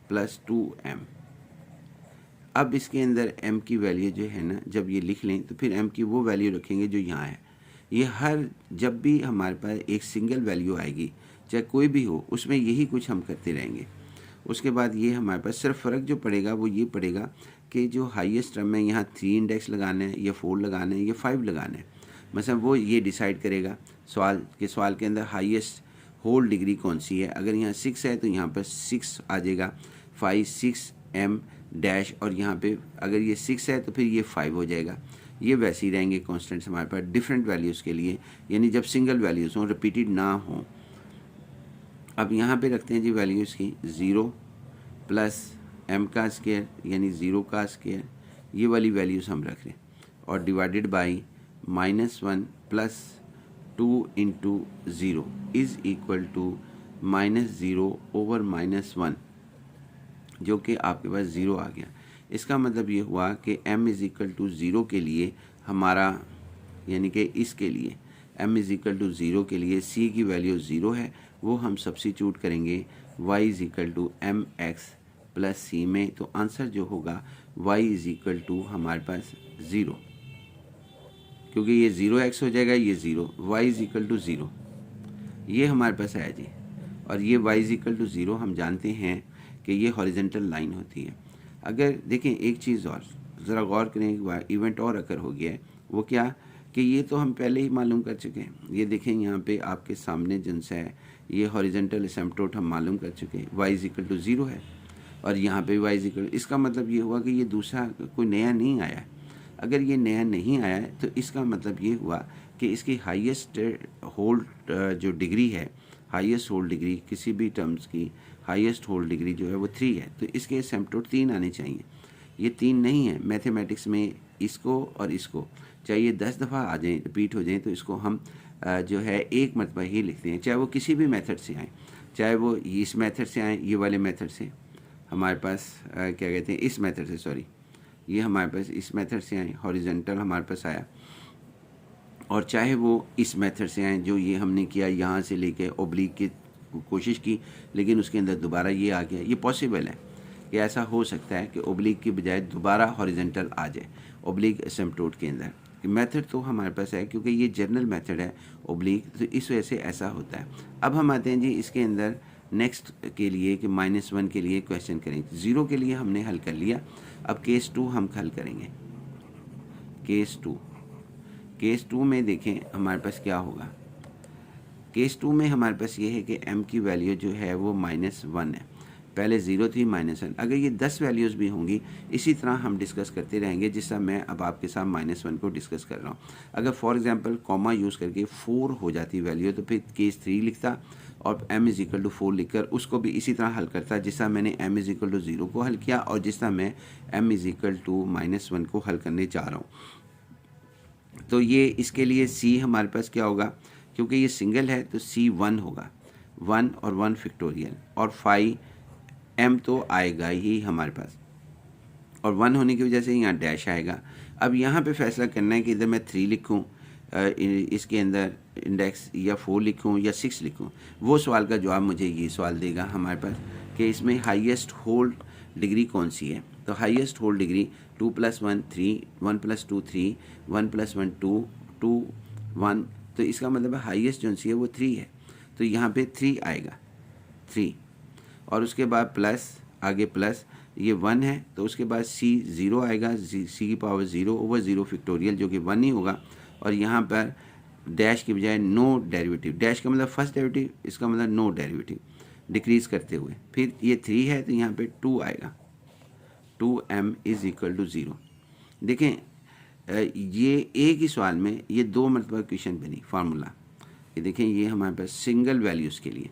+ 2m। अब इसके अंदर m की वैल्यू जो है ना, जब ये लिख लें तो फिर m की वो वैल्यू रखेंगे जो यहाँ है। ये हर जब भी हमारे पास एक सिंगल वैल्यू आएगी, चाहे कोई भी हो, उसमें यही कुछ हम करते रहेंगे। उसके बाद ये हमारे पास सिर्फ फ़र्क जो पड़ेगा वो ये पड़ेगा कि जो हाईएस्ट टर्म है, यहाँ 3 इंडेक्स लगाना है या 4 लगाना है या 5 लगाना है, मतलब वो ये डिसाइड करेगा। सवाल के अंदर हाईएस्ट होल डिग्री कौन सी है। अगर यहाँ 6 है तो यहाँ पर 6 आ जाएगा, 5 6 m डैश, और यहाँ पे अगर ये 6 है तो फिर ये 5 हो जाएगा। ये वैसे ही रहेंगे कॉन्स्टेंट्स हमारे पास डिफरेंट वैल्यूज़ के लिए, यानी जब सिंगल वैल्यूज़ हों, रिपीटेड ना हों। अब यहाँ पे रखते हैं जी वैल्यूज़ की 0 प्लस m का स्केयर यानी 0 का स्केयर, ये वाली वैल्यूज़ हम रख रहे हैं, और divided by -1 plus 2 into 0 is equal to -0 over -1, जो कि आपके पास 0 आ गया। इसका मतलब ये हुआ कि m इज़ इक्वल टू 0 के लिए हमारा, यानी कि इसके लिए m इज़ इक्वल टू 0 के लिए c की वैल्यू 0 है, वो हम सब्स्टिट्यूट करेंगे y is equal to mx plus c में। तो आंसर जो होगा y इज़ इक्वल टू हमारे पास 0, क्योंकि ये 0x हो जाएगा, ये 0, y इज़ इक्वल टू 0, ये हमारे पास आया जी। और ये y इज़ इक्वल टू 0 हम जानते हैं कि ये हॉरिजेंटल लाइन होती है। अगर देखें एक चीज़ और ज़रा गौर करें, इवेंट और अकर हो गया है, वो क्या कि ये तो हम पहले ही मालूम कर चुके हैं। ये देखें यहाँ पे आपके सामने जिनसे है, ये हॉरिजेंटल एसिम्पटोट हम मालूम कर चुके हैं, y इज़ इक्वल टू 0 है, और यहाँ पे y इज़ इक्वल, इसका मतलब ये हुआ कि ये दूसरा कोई नया नहीं आया है। अगर ये नया नहीं आया है तो इसका मतलब ये हुआ कि इसकी हाईएस्ट होल जो डिग्री है, हाईएस्ट होल डिग्री किसी भी टर्म्स की हाईएस्ट होल डिग्री जो है वो 3 है। तो इसके एसिम्पटोट 3 आने चाहिए, ये 3 नहीं है। मैथमेटिक्स में इसको और इसको चाहिए 10 दफ़ा आ जाएँ, रिपीट हो जाएँ, तो इसको हम जो है एक मरतबा ही लिखते हैं, चाहे वो किसी भी मेथड से आए, चाहे वो इस मेथड से आए, ये वाले मेथड से हमारे पास क्या कहते हैं, इस मेथड से, सॉरी, ये हमारे पास इस मेथड से आए, हॉरिजॉन्टल हमारे पास आया, और चाहे वो इस मेथड से आए जो ये हमने किया, यहाँ से लेके ओब्लिक की कोशिश की, लेकिन उसके अंदर दोबारा ये आ गया। ये पॉसिबल है कि ऐसा हो सकता है कि ओब्लिक की बजाय दोबारा हॉरिजॉन्टल आ जाए ओब्लिक एसिम्पटोट के अंदर। मेथड तो हमारे पास है, क्योंकि ये जनरल मेथड है ओब्लिक, तो इस वजह से ऐसा होता है। अब हम आते हैं जी इसके अंदर नेक्स्ट के लिए कि -1 के लिए क्वेश्चन करें। 0 के लिए हमने हल कर लिया, अब केस 2 हम हल करेंगे। केस 2 में देखें हमारे पास क्या होगा, केस 2 में हमारे पास ये है कि m की वैल्यू जो है वो -1 है, पहले 0 थी -1। अगर ये 10 वैल्यूज़ भी होंगी इसी तरह हम डिस्कस करते रहेंगे, जिस तरह मैं अब आपके साथ -1 को डिस्कस कर रहा हूँ। अगर फॉर एग्जांपल कॉमा यूज़ करके 4 हो जाती वैल्यू तो फिर केस 3 लिखता और m = 4 लिखकर उसको भी इसी तरह हल करता, जिस तरह मैंने m = 0 को हल किया और जिस तरह मैं m = -1 को हल करने जा रहा हूँ। तो ये इसके लिए c हमारे पास क्या होगा, क्योंकि ये सिंगल है तो c 1 होगा, 1 और 1 फैक्टोरियल, और 5 m तो आएगा ही हमारे पास, और 1 होने की वजह से यहाँ डैश आएगा। अब यहाँ पे फैसला करना है कि इधर मैं 3 लिखूँ इसके अंदर इंडेक्स, या 4 लिखूँ या 6 लिखूँ। वो सवाल का जवाब मुझे ये सवाल देगा हमारे पास कि इसमें हाईएस्ट होल्ड डिग्री कौन सी है। तो हाईएस्ट होल्ड डिग्री 2 + 1 3, 1 + 2 3, 1 + 1 2, 2 1, तो इसका मतलब है हाईएस्ट जो सी है वो 3 है, तो यहाँ पे 3 आएगा, 3, और उसके बाद प्लस, आगे प्लस, ये 1 है तो उसके बाद c 0 आएगा, c की पावर 0/0 फैक्टोरियल जो कि 1 ही होगा, और यहाँ पर डैश की बजाय नो डेरिवेटिव, डैश का मतलब फर्स्ट डेरिवेटिव, इसका मतलब नो डेरिवेटिव, डिक्रीज़ करते हुए, फिर ये 3 है तो यहाँ पे 2 आएगा, 2m = 0। देखें ये एक ही सवाल में ये 2 मरतबा क्वेश्चन बनी फार्मूला, ये देखें ये हमारे पास सिंगल वैल्यूज़ के लिए,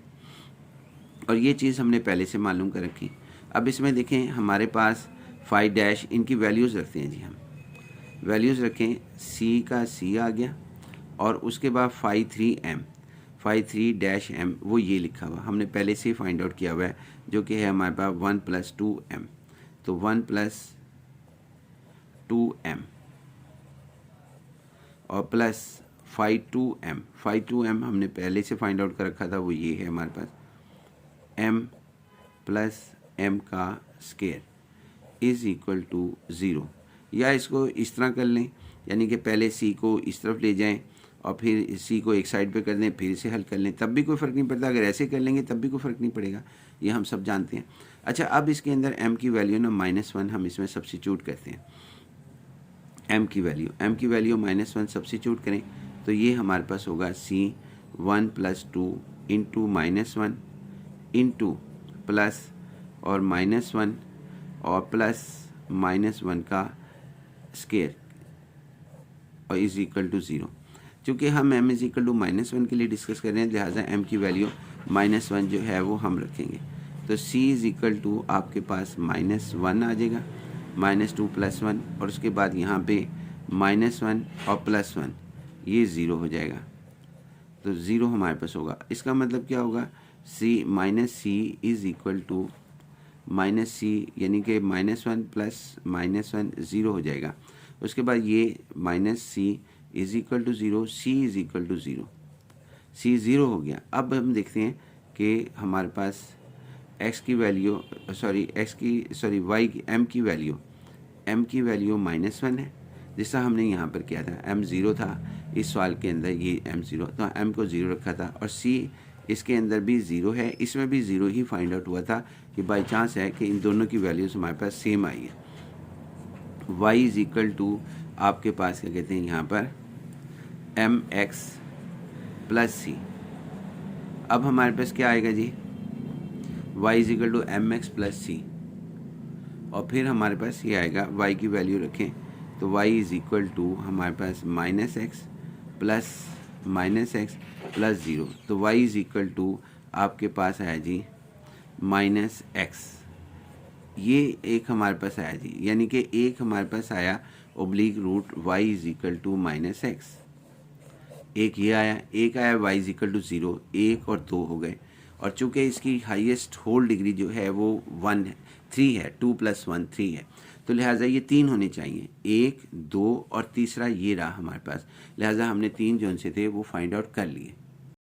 और ये चीज़ हमने पहले से मालूम कर रखी। अब इसमें देखें हमारे पास 5 डैश, इनकी वैल्यूज़ रखते हैं जी, हम वैल्यूज़ रखें, c का c आ गया, और उसके बाद 53m, 53-m, वो ये लिखा हुआ हमने पहले से फाइंड आउट किया हुआ है, जो कि है हमारे पास 1 + 2m, तो 1 + 2m और प्लस 52m, 52m हमने पहले से फाइंड आउट कर रखा था, वो ये है हमारे पास m + m का स्क्वायर = 0, या इसको इस तरह कर लें, यानी कि पहले c को इस तरफ ले जाएं और फिर c को एक साइड पे कर दें, फिर इसे हल कर लें, तब भी कोई फ़र्क नहीं पड़ता। अगर ऐसे कर लेंगे तब भी कोई फ़र्क नहीं पड़ेगा, ये हम सब जानते हैं। अच्छा, अब इसके अंदर m की वैल्यू ना -1 हम इसमें सब्स्टिट्यूट करते हैं, m की वैल्यू -1 सब्स्टिट्यूट करें तो ये हमारे पास होगा c 1 + 2 × -1 इंटू प्लस और -1 और प्लस -1 का स्क्वायर और = 0। चूँकि हम m = -1 के लिए डिस्कस कर रहे हैं, लिहाजा m की वैल्यू -1 जो है वो हम रखेंगे, तो c = आपके पास -1 आ जाएगा, -2 + 1, और उसके बाद यहाँ पे -1 और +1, ये 0 हो जाएगा, तो 0 हमारे पास होगा। इसका मतलब क्या होगा, c यानी कि -1 + -1 0 हो जाएगा। उसके बाद ये -c = 0, c = 0, c 0 हो गया। अब हम देखते हैं कि हमारे पास x की वैल्यू m की वैल्यू -1 है, जैसा हमने यहाँ पर किया था, m 0 था इस सवाल के अंदर, ये m 0, तो m को 0 रखा था, और c इसके अंदर भी 0 है, इसमें भी 0 ही फाइंड आउट हुआ था कि बाई चांस है कि इन दोनों की वैल्यूज़ हमारे पास सेम आई है। y = आपके पास क्या कहते हैं यहाँ पर mx + c। अब हमारे पास क्या आएगा जी, y = mx + c, और फिर हमारे पास ये आएगा, y की वैल्यू रखें तो y = हमारे पास -x + -0, तो y = आपके पास आया जी -x, ये एक हमारे पास आया जी, यानी कि एक हमारे पास आया / y = -x, एक ये आया, एक आया y = 0, 1 और 2 हो गए, और चूँकि इसकी हाईएस्ट होल डिग्री जो है वो 1 है, 3 है, 2 + 1 3 है, तो लिहाजा ये 3 होने चाहिए, 1 2 और तीसरा ये रहा हमारे पास, लिहाजा हमने 3 जो से थे वो फाइंड आउट कर लिए।